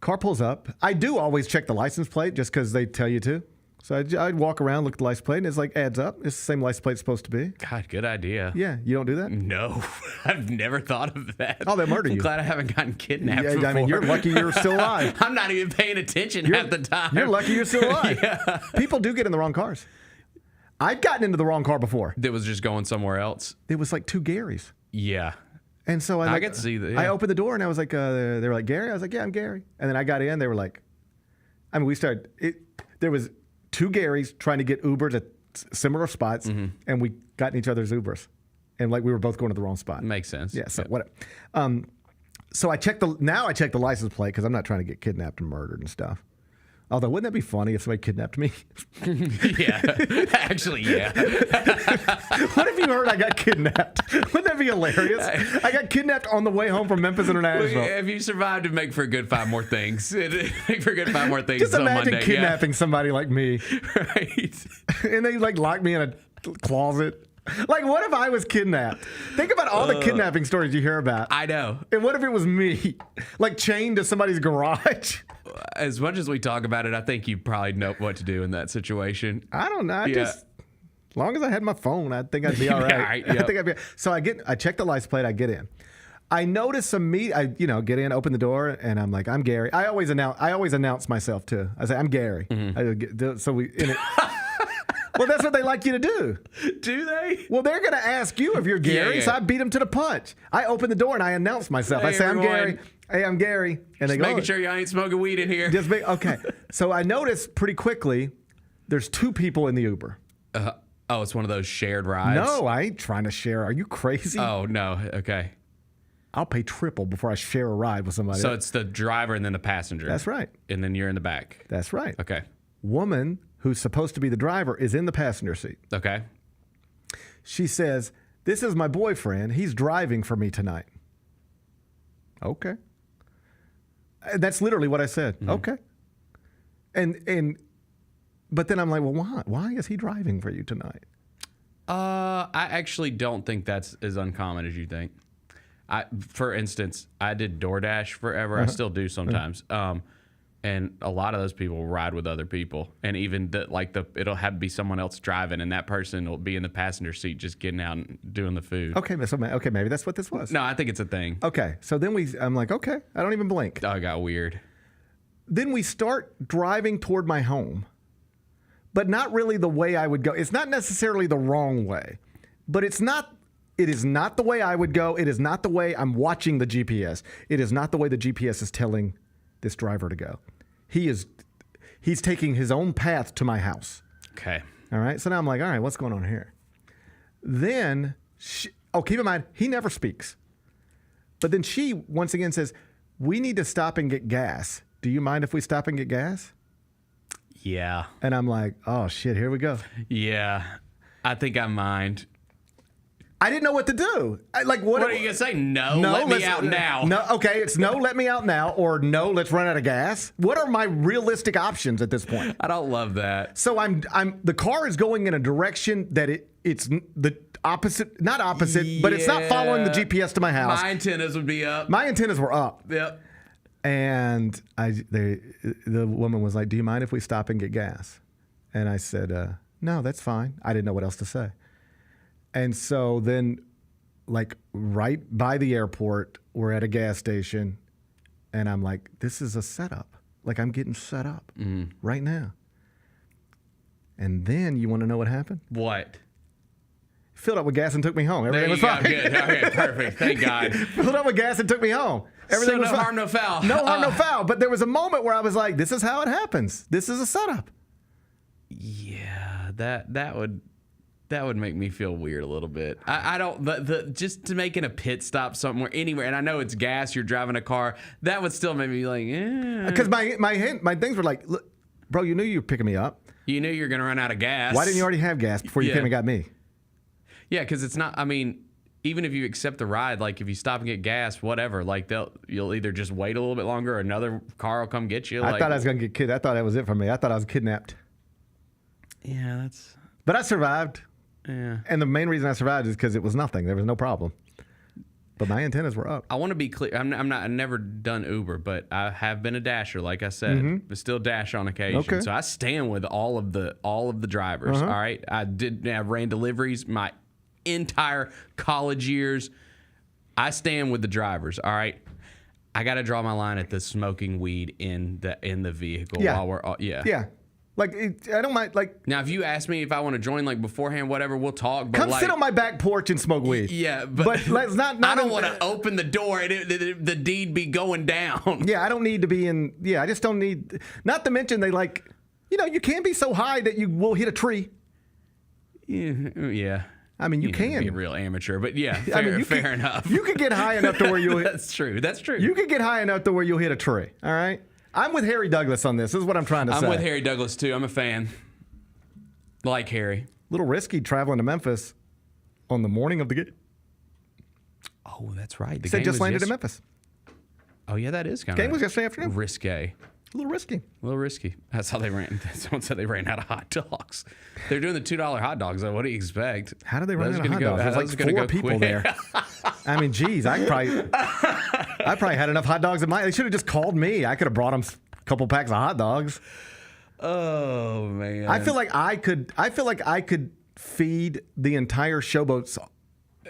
Speaker 7: Car pulls up. I do always check the license plate just because they tell you to. So I'd walk around, look at the license plate, and it's like adds up. It's the same license plate it's supposed to be.
Speaker 3: God, good idea.
Speaker 7: Yeah, you don't do that?
Speaker 3: No, I've never thought of that.
Speaker 7: Oh, they'll murder you.
Speaker 3: I'm glad I haven't gotten kidnapped before.
Speaker 7: I mean, you're lucky you're still alive.
Speaker 3: I'm not even paying attention half the time.
Speaker 7: You're lucky you're still alive. Yeah. People do get in the wrong cars. I've gotten into the wrong car before.
Speaker 3: That was just going somewhere else.
Speaker 7: It was like 2 Garys.
Speaker 3: Yeah.
Speaker 7: And so
Speaker 3: I could see that. Yeah.
Speaker 7: I opened the door and I was like, they were like, "Gary?" I was like, "Yeah, I'm Gary." And then I got in. They were like, I mean, we started. There was 2 Garys trying to get Ubers at similar spots, and we got in each other's Ubers, and like we were both going to the wrong spot.
Speaker 3: Makes sense.
Speaker 7: Yeah. So what? So I check the license plate because I'm not trying to get kidnapped and murdered and stuff. Although, wouldn't that be funny if somebody kidnapped me?
Speaker 3: Yeah, actually, yeah.
Speaker 7: What if you heard I got kidnapped? Wouldn't that be hilarious? I got kidnapped on the way home from Memphis International.
Speaker 3: If you survived, it'd make for a good 5 more things. Make for a good 5 more things.
Speaker 7: Just imagine
Speaker 3: Monday.
Speaker 7: kidnapping somebody like me.
Speaker 3: Right.
Speaker 7: And they like lock me in a closet. Like, what if I was kidnapped? Think about all the kidnapping stories you hear about.
Speaker 3: I know.
Speaker 7: And what if it was me? Like, chained to somebody's garage?
Speaker 3: As much as we talk about it, I think you probably know what to do in that situation.
Speaker 7: I don't know. As long as I had my phone, I think I'd be all right.
Speaker 3: Yep.
Speaker 7: I think I'd be. So I check the license plate. I get in. I notice some meat. I get in, open the door, and I'm like, I'm Gary. I always announce myself too. I say, I'm Gary. Well, that's what they like you to do.
Speaker 3: Do they?
Speaker 7: Well, they're going to ask you if you're Gary, so I beat them to the punch. I open the door and I announce myself.
Speaker 3: Hey,
Speaker 7: I say,
Speaker 3: everyone.
Speaker 7: I'm Gary. Hey, I'm Gary. And they go,
Speaker 3: making sure you ain't smoking weed in here.
Speaker 7: Okay. So I notice pretty quickly there's 2 people in the Uber.
Speaker 3: It's one of those shared rides?
Speaker 7: No, I ain't trying to share. Are you crazy?
Speaker 3: Oh, no. Okay.
Speaker 7: I'll pay triple before I share a ride with somebody.
Speaker 3: So it's the driver and then the passenger.
Speaker 7: That's right.
Speaker 3: And then you're in the back.
Speaker 7: That's right.
Speaker 3: Okay.
Speaker 7: Woman who's supposed to be the driver is in the passenger seat.
Speaker 3: Okay.
Speaker 7: She says, this is my boyfriend. He's driving for me tonight. Okay. That's literally what I said. Mm-hmm. Okay. But then I'm like, well, why? Why is he driving for you tonight?
Speaker 3: I actually don't think that's as uncommon as you think. For instance, I did DoorDash forever. I still do sometimes. And a lot of those people will ride with other people, and even it'll have to be someone else driving, and that person will be in the passenger seat just getting out and doing the food.
Speaker 7: Okay, maybe that's what this was.
Speaker 3: No, I think it's a thing.
Speaker 7: Okay, so then I'm like, okay, I don't even blink.
Speaker 3: Oh, it got weird. Then
Speaker 7: we start driving toward my home, but not really the way I would go. It's not necessarily the wrong way, but it is not the way I would go. It is not the way I'm watching the GPS. It is not the way the GPS is telling this driver to go. He's taking his own path to my house.
Speaker 3: Okay.
Speaker 7: All right. So now I'm like, all right, what's going on here? Then, keep in mind, he never speaks. But then she once again says, we need to stop and get gas. Do you mind if we stop and get gas?
Speaker 3: Yeah.
Speaker 7: And I'm like, oh shit, here we go.
Speaker 3: Yeah. I think I mind.
Speaker 7: I didn't know what to do.
Speaker 3: What are you going to say? No, let me out now.
Speaker 7: No, okay, it's no, let me out now, or no, let's run out of gas. What are my realistic options at this point?
Speaker 3: I don't love that.
Speaker 7: So the car is going in a direction that it's the opposite, not opposite, but it's not following the GPS to my house.
Speaker 3: My antennas would be up.
Speaker 7: My antennas were up.
Speaker 3: Yep.
Speaker 7: And the woman was like, do you mind if we stop and get gas? And I said, no, that's fine. I didn't know what else to say. And so then, right by the airport, we're at a gas station, and I'm like, this is a setup. I'm getting set up right now. And then, you want to know what happened?
Speaker 3: What?
Speaker 7: Filled up with gas and took me home. Everything was fine.
Speaker 3: Good. Okay, perfect. Thank God.
Speaker 7: Filled up with gas and took me home. Everything was
Speaker 3: no
Speaker 7: fine.
Speaker 3: harm, no foul.
Speaker 7: No harm, no foul. But there was a moment where I was like, this is how it happens. This is a setup.
Speaker 3: Yeah, that would make me feel weird a little bit. I don't just to making a pit stop somewhere anywhere, and I know it's gas. You're driving a car. That would still make me like,
Speaker 7: because my things were like, look, bro, you knew you were picking me up.
Speaker 3: You knew you were gonna run out of gas.
Speaker 7: Why didn't you already have gas before you came and got me?
Speaker 3: Yeah, because it's not. I mean, even if you accept the ride, if you stop and get gas, whatever, you'll either just wait a little bit longer, or another car will come get you.
Speaker 7: I thought I was gonna get kidnapped. I thought that was it for me. I thought I was kidnapped.
Speaker 3: Yeah,
Speaker 7: But I survived.
Speaker 3: Yeah.
Speaker 7: And the main reason I survived is because it was nothing. There was no problem. But my antennas were up.
Speaker 3: I want to be clear. I've never done Uber, but I have been a dasher, like I said. But still dash on occasion.
Speaker 7: Okay.
Speaker 3: So I stand with all of the drivers. All right. I ran deliveries my entire college years. I stand with the drivers. All right. I got to draw my line at the smoking weed in the vehicle while we're
Speaker 7: Yeah. I don't mind.
Speaker 3: Now, if you ask me if I want to join, beforehand, whatever, we'll talk. But
Speaker 7: come sit on my back porch and smoke weed.
Speaker 3: Yeah,
Speaker 7: but let's not.
Speaker 3: I don't want to open the door and the deed be going down.
Speaker 7: Yeah, I don't need to be in. Yeah, I just don't need. Not to mention they you can't be so high that you will hit a tree.
Speaker 3: Yeah.
Speaker 7: I mean, you can
Speaker 3: be a real amateur, but yeah, fair enough.
Speaker 7: You can get high enough to where you'll.
Speaker 3: That's true.
Speaker 7: You can get high enough to where you'll hit a tree. All right. I'm with Harry Douglas on this. This is what I'm trying to say.
Speaker 3: I'm with Harry Douglas, too. I'm a fan. Like Harry.
Speaker 7: A little risky traveling to Memphis on the morning of the game.
Speaker 3: Oh, that's right.
Speaker 7: The game just landed in Memphis.
Speaker 3: Oh, yeah, that is kind of.
Speaker 7: Game was yesterday afternoon.
Speaker 3: Risque.
Speaker 7: A little risky.
Speaker 3: A little risky. That's how they ran. Someone said they ran out of hot dogs. They're doing the $2 hot dogs, though. What do you expect?
Speaker 7: How did they run out of hot dogs? There's like 4 people there. I mean, geez, I probably had enough hot dogs in my. They should have just called me. I could have brought them a couple packs of hot dogs.
Speaker 3: Oh man.
Speaker 7: I feel like I could feed the entire Showboats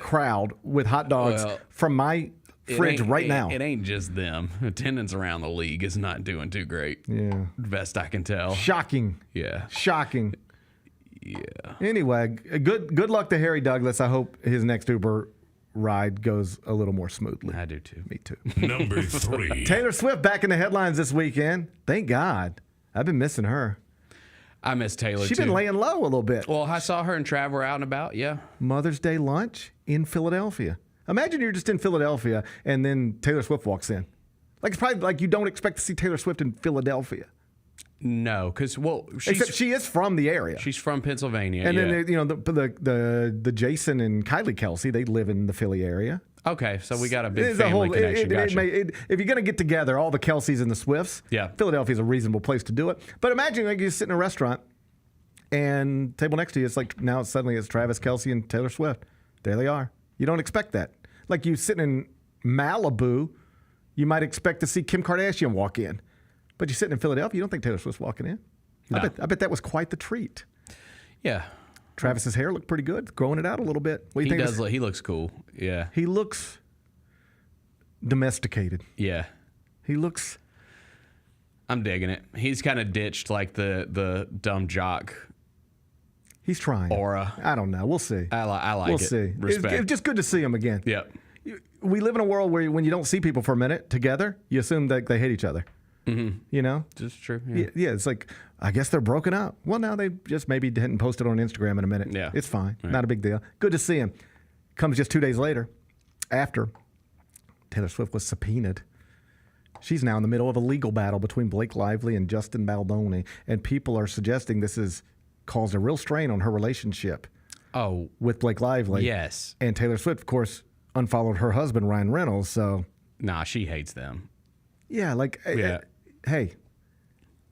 Speaker 7: crowd with hot dogs from my fridge right now.
Speaker 3: It ain't just them. Attendance around the league is not doing too great.
Speaker 7: Yeah.
Speaker 3: Best I can tell.
Speaker 7: Shocking.
Speaker 3: Yeah.
Speaker 7: Shocking.
Speaker 3: Yeah.
Speaker 7: Anyway, good luck to Harry Douglas. I hope his next Uber ride goes a little more smoothly.
Speaker 3: I do too.
Speaker 7: Me too.
Speaker 6: Number 3.
Speaker 7: Taylor Swift back in the headlines this weekend. Thank God. I've been missing her.
Speaker 3: I miss Taylor
Speaker 7: She's
Speaker 3: too.
Speaker 7: been laying low a little bit.
Speaker 3: Well, I saw her and Trav were out and about, yeah.
Speaker 7: Mother's Day lunch in Philadelphia. Imagine you're just in Philadelphia and then Taylor Swift walks in. Like, it's probably like you don't expect to see Taylor Swift in Philadelphia.
Speaker 3: No, because
Speaker 7: except she is from the area.
Speaker 3: She's from Pennsylvania.
Speaker 7: And
Speaker 3: yeah.
Speaker 7: then the Jason and Kylie Kelsey, they live in the Philly area.
Speaker 3: Okay, so we got a big family connection.
Speaker 7: If you're going to get together all the Kelseys and the Swifts, Philadelphia's a reasonable place to do it. But imagine like you sit in a restaurant and table next to you, it's like now suddenly it's Travis Kelce and Taylor Swift. There they are. You don't expect that. Like you sitting in Malibu, you might expect to see Kim Kardashian walk in. But you're sitting in Philadelphia, you don't think Taylor Swift's walking in. No. I bet that was quite the treat.
Speaker 3: Yeah.
Speaker 7: Travis's hair looked pretty good, growing it out a little bit. What do you think?
Speaker 3: He looks cool. Yeah.
Speaker 7: He looks domesticated.
Speaker 3: Yeah.
Speaker 7: He looks.
Speaker 3: I'm digging it. He's kind of ditched like the dumb jock.
Speaker 7: He's trying.
Speaker 3: Aura.
Speaker 7: I don't know. We'll see.
Speaker 3: I like
Speaker 7: we'll
Speaker 3: it.
Speaker 7: See.
Speaker 3: Respect.
Speaker 7: It's just good to see him again.
Speaker 3: Yep.
Speaker 7: We live in a world where when you don't see people for a minute together, you assume that they hate each other.
Speaker 3: Mm-hmm.
Speaker 7: You know?
Speaker 3: Just true.
Speaker 7: Yeah, it's like, I guess they're broken up. Well, now they just maybe didn't post it on Instagram in a minute.
Speaker 3: Yeah.
Speaker 7: It's fine.
Speaker 3: Right.
Speaker 7: Not a big deal. Good to see him. Comes just 2 days later, after Taylor Swift was subpoenaed. She's now in the middle of a legal battle between Blake Lively and Justin Baldoni, and people are suggesting this has caused a real strain on her relationship with Blake Lively.
Speaker 3: Yes.
Speaker 7: And Taylor Swift, of course, unfollowed her husband, Ryan Reynolds, so...
Speaker 3: Nah, she hates them.
Speaker 7: Yeah, hey,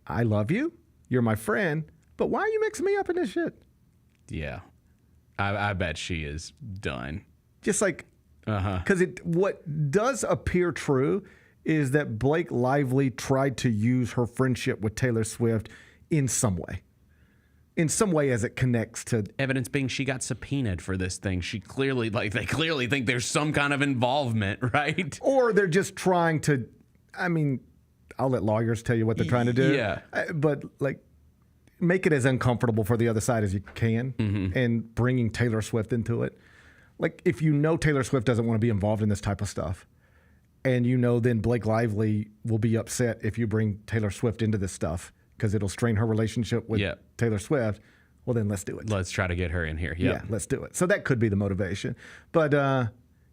Speaker 7: I love you. You're my friend. But why are you mixing me up in this shit?
Speaker 3: Yeah. I bet she is done.
Speaker 7: Just like, because what does appear true is that Blake Lively tried to use her friendship with Taylor Swift in some way. In some way as it connects to...
Speaker 3: Evidence being she got subpoenaed for this thing. They clearly think there's some kind of involvement, right?
Speaker 7: Or they're just trying to... I mean, I'll let lawyers tell you what they're trying to do.
Speaker 3: Yeah.
Speaker 7: But, like, make it as uncomfortable for the other side as you can, and bringing Taylor Swift into it. Like, if you know Taylor Swift doesn't want to be involved in this type of stuff, and you know then Blake Lively will be upset if you bring Taylor Swift into this stuff because it'll strain her relationship with Taylor Swift, well, then let's do it.
Speaker 3: Let's try to get her in here. Yep.
Speaker 7: Yeah, let's do it. So that could be the motivation. But,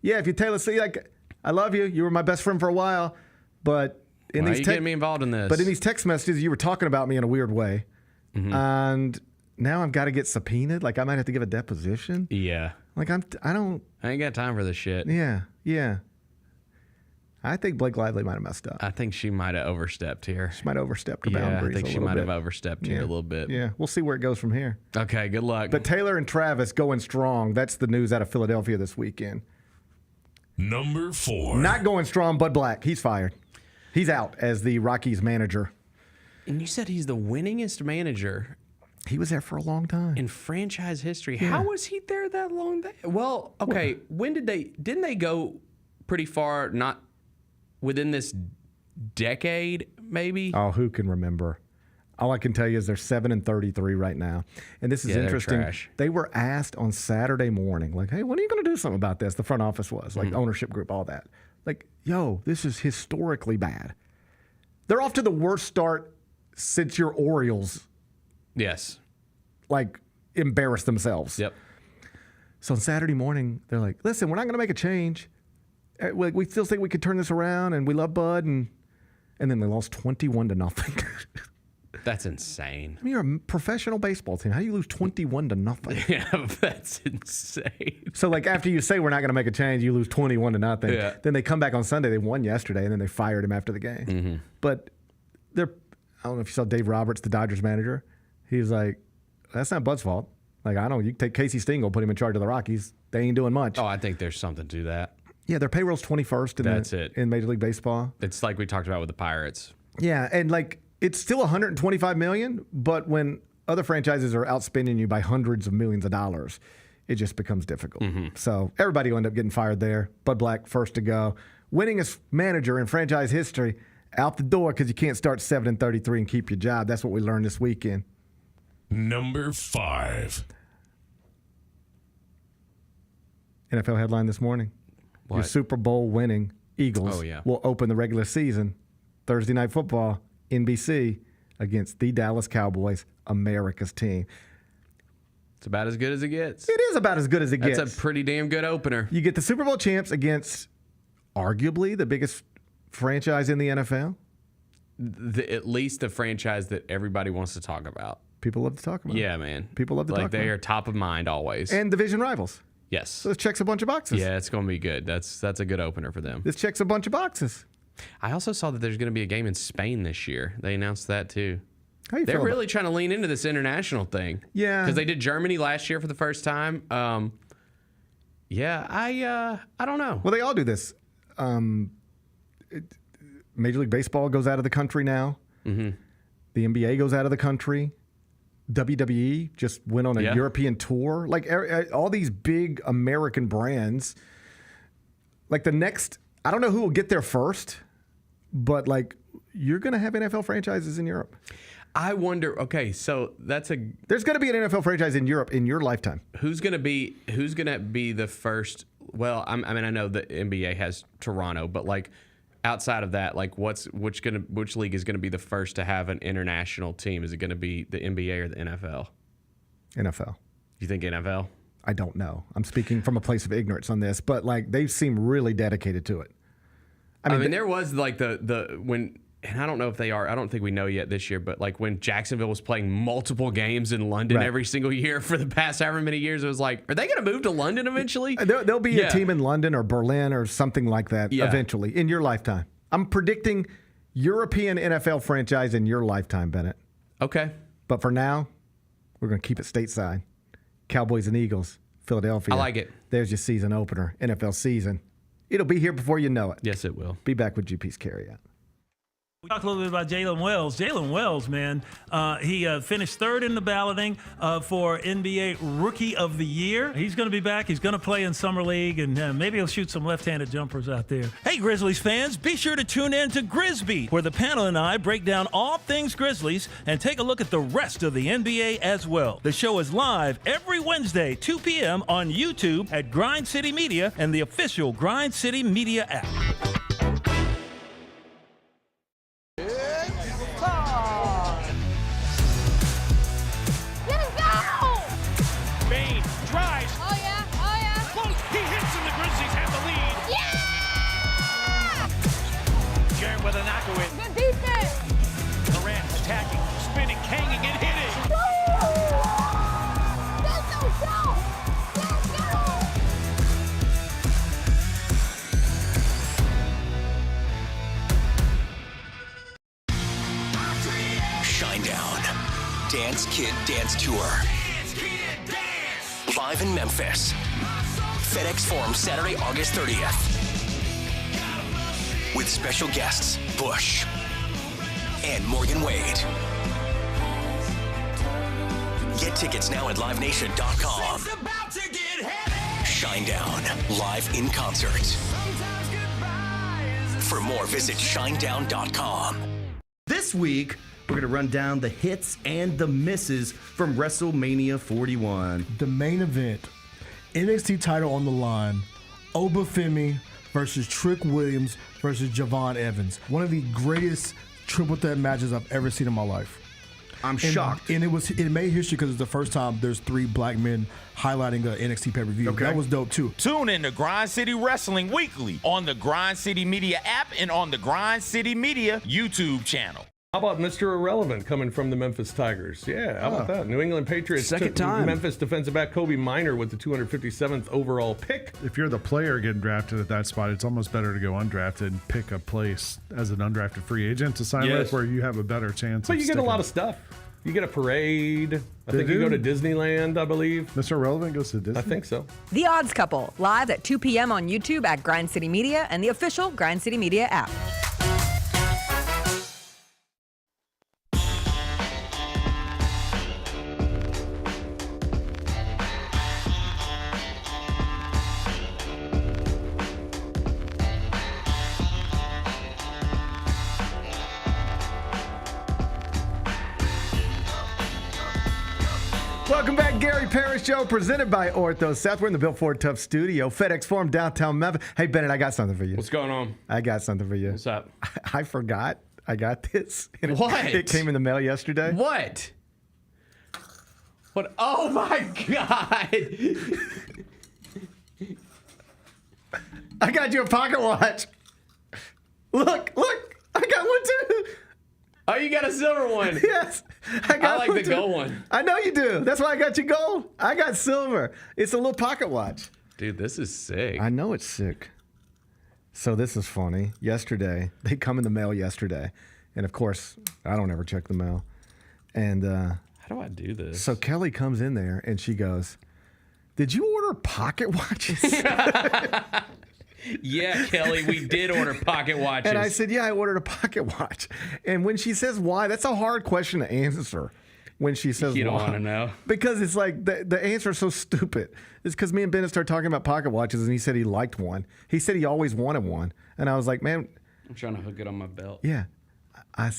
Speaker 7: yeah, if you Taylor Swift, like, I love you. You were my best friend for a while. But
Speaker 3: Why are you getting me involved in this?
Speaker 7: But in these text messages, you were talking about me in a weird way. And now I've got to get subpoenaed. Like, I might have to give a deposition.
Speaker 3: Yeah.
Speaker 7: Like, I
Speaker 3: ain't got time for this shit.
Speaker 7: Yeah. I think Blake Lively might have messed up.
Speaker 3: I think she might have overstepped here.
Speaker 7: She might have overstepped her boundaries.
Speaker 3: I think she might have overstepped here a little bit.
Speaker 7: Yeah, we'll see where it goes from here.
Speaker 3: Okay, good luck.
Speaker 7: But Taylor and Travis going strong. That's the news out of Philadelphia this weekend.
Speaker 6: Number 4.
Speaker 7: Not going strong, Bud Black. He's fired. He's out as the Rockies manager.
Speaker 3: And you said he's the winningest manager.
Speaker 7: He was there for a long time.
Speaker 3: In franchise history.
Speaker 7: Yeah.
Speaker 3: How was he there that long? Well, okay. When didn't they go pretty far, not within this decade, maybe?
Speaker 7: Oh, who can remember? All I can tell you is they're 7-33 right now. And this is interesting.
Speaker 3: Trash.
Speaker 7: They were asked on Saturday morning, like, hey, when are you going to do something about this? The front office was, like, ownership group, all that. Like, yo, this is historically bad. They're off to the worst start since your Orioles, like, embarrassed themselves.
Speaker 3: Yep.
Speaker 7: So on Saturday morning, they're like, listen, we're not going to make a change. We still think we could turn this around, and we love Bud. And then they lost 21-0.
Speaker 3: That's insane.
Speaker 7: I mean, you're a professional baseball team. How do you lose 21-0?
Speaker 3: Yeah, that's insane.
Speaker 7: So, like, after you say we're not going to make a change, you lose 21-0.
Speaker 3: Yeah.
Speaker 7: Then they come back on Sunday. They won yesterday, and then they fired him after the game. But I don't know if you saw Dave Roberts, the Dodgers manager. He's like, that's not Bud's fault. Like, I don't know. You can take Casey Stengel, put him in charge of the Rockies. They ain't doing much.
Speaker 3: Oh, I think there's something to that.
Speaker 7: Yeah, their payroll's 21st in Major League Baseball.
Speaker 3: It's like we talked about with the Pirates.
Speaker 7: Yeah, and like it's still $125 million, but when other franchises are outspending you by hundreds of millions of dollars, it just becomes difficult. So everybody will end up getting fired there. Bud Black first to go. Winningest manager in franchise history, out the door because you can't start 7-33 and keep your job. That's what we learned this weekend.
Speaker 6: Number 5.
Speaker 7: NFL headline this morning. Your Super Bowl winning Eagles will open the regular season Thursday Night Football, NBC, against the Dallas Cowboys, America's team.
Speaker 3: It's about as good as it gets.
Speaker 7: It is about as good as it gets.
Speaker 3: That's a pretty damn good opener.
Speaker 7: You get the Super Bowl champs against arguably the biggest franchise in the NFL.
Speaker 3: At least the franchise that everybody wants to talk about.
Speaker 7: People love to talk about.
Speaker 3: Yeah, man.
Speaker 7: People love to talk about.
Speaker 3: Like they are top of mind always.
Speaker 7: And division rivals.
Speaker 3: Yes.
Speaker 7: So this checks a bunch of boxes.
Speaker 3: Yeah, it's going to be good. That's a good opener for them.
Speaker 7: This checks a bunch of boxes.
Speaker 3: I also saw that there's going to be a game in Spain this year. They announced that too.
Speaker 7: How you
Speaker 3: They're
Speaker 7: feel
Speaker 3: really trying to lean into this international thing.
Speaker 7: Yeah.
Speaker 3: Because they did Germany last year for the first time. I don't know.
Speaker 7: Well, they all do this. Major League Baseball goes out of the country now. The NBA goes out of the country. WWE just went on a European tour. Like all these big American brands. Like the next, I don't know who will get there first, but like you're going to have NFL franchises in Europe.
Speaker 3: I wonder. Okay, so there's going
Speaker 7: to be an NFL franchise in Europe in your lifetime.
Speaker 3: Who's going to be the first? Well, I know the NBA has Toronto, but like outside of that, like which league is going to be the first to have an international team? Is it going to be the NBA or the NFL?
Speaker 7: NFL.
Speaker 3: You think NFL?
Speaker 7: I don't know. I'm speaking from a place of ignorance on this, but like they seem really dedicated to it.
Speaker 3: I mean, there was like the when. And I don't know if they are. I don't think we know yet this year. But like when Jacksonville was playing multiple games in London every single year for the past however many years, it was like, are they going to move to London eventually?
Speaker 7: There'll be a team in London or Berlin or something like that eventually in your lifetime. I'm predicting European NFL franchise in your lifetime, Bennett.
Speaker 3: Okay.
Speaker 7: But for now, we're going to keep it stateside. Cowboys and Eagles, Philadelphia.
Speaker 3: I like it.
Speaker 7: There's your season opener, NFL season. It'll be here before you know it.
Speaker 3: Yes, it will.
Speaker 7: Be back with GP's Carryout.
Speaker 18: We talked a little bit about Jalen Wells. Jalen Wells, man, he finished third in the balloting for NBA Rookie of the Year. He's going to be back. He's going to play in Summer League, and maybe he'll shoot some left-handed jumpers out there. Hey, Grizzlies fans, be sure to tune in to Grizbeat, where the panel and I break down all things Grizzlies and take a look at the rest of the NBA as well. The show is live every Wednesday, 2 p.m. on YouTube at Grind City Media and the official Grind City Media app.
Speaker 19: With a knockaway. Good defense. Durant attacking, spinning, hanging, and hitting. Let's go!
Speaker 16: Shinedown. Dance Kid Dance Tour. Live in Memphis. FedEx Forum, Saturday, August 30th. With special guests, Bush and Morgan Wade. Get tickets now at livenation.com. Shinedown, live in concert. For more, visit shinedown.com.
Speaker 20: This week, we're going to run down the hits and the misses from WrestleMania 41.
Speaker 21: The main event, NXT title on the line, Obafemi versus Trick Williams versus Javon Evans. One of the greatest triple threat matches I've ever seen in my life.
Speaker 20: I'm shocked.
Speaker 21: And it made history because it's the first time there's 3 black men highlighting a NXT pay-per-view.
Speaker 20: Okay.
Speaker 21: That was dope too.
Speaker 22: Tune in to Grind City Wrestling weekly on the Grind City Media app and on the Grind City Media YouTube channel.
Speaker 8: How about Mr. Irrelevant coming from the Memphis Tigers? Yeah, how about that? New England Patriots
Speaker 3: Second
Speaker 8: took
Speaker 3: time.
Speaker 8: Memphis defensive back Kobe Minor with the 257th overall pick.
Speaker 9: If you're the player getting drafted at that spot, it's almost better to go undrafted and pick a place as an undrafted free agent to sign with where you have a better chance.
Speaker 8: But you get a lot of stuff. You get a parade. I think you go to Disneyland, I believe.
Speaker 9: Mr. Irrelevant goes to Disney?
Speaker 8: I think so.
Speaker 4: The Odds Couple, live at 2 p.m. on YouTube at Grind City Media and the official Grind City Media app.
Speaker 7: Welcome back, Gary Parrish Show, presented by Ortho South. We're in the Bill Ford Tough Studio, FedEx Forum, downtown Memphis. Hey, Bennett, I got something for you.
Speaker 3: What's going on?
Speaker 7: I got something for you.
Speaker 3: What's up?
Speaker 7: I forgot I got this.
Speaker 3: What?
Speaker 7: It came in the mail yesterday.
Speaker 3: What? What? Oh, my God.
Speaker 7: I got you a pocket watch. Look, I got one too.
Speaker 3: Oh, you got a silver one.
Speaker 7: Yes.
Speaker 3: I like the gold one.
Speaker 7: I know you do. That's why I got you gold. I got silver. It's a little pocket watch.
Speaker 3: Dude, this is sick.
Speaker 7: I know it's sick. So this is funny. Yesterday, they come in the mail yesterday. And of course, I don't ever check the mail. And
Speaker 3: how do I do this?
Speaker 7: So Kelly comes in there and she goes, "Did you order pocket watches?"
Speaker 3: Yeah, Kelly, we did order pocket watches.
Speaker 7: And I said, "Yeah, I ordered a pocket watch." And when she says why, that's a hard question to answer. When she says
Speaker 3: you don't
Speaker 7: why.
Speaker 3: want to know.
Speaker 7: Because it's like the answer is so stupid. It's because me and Bennett started talking about pocket watches and he said he liked one. He said he always wanted one. And I was like, man.
Speaker 3: I'm trying to hook it on my belt.
Speaker 7: Yeah. I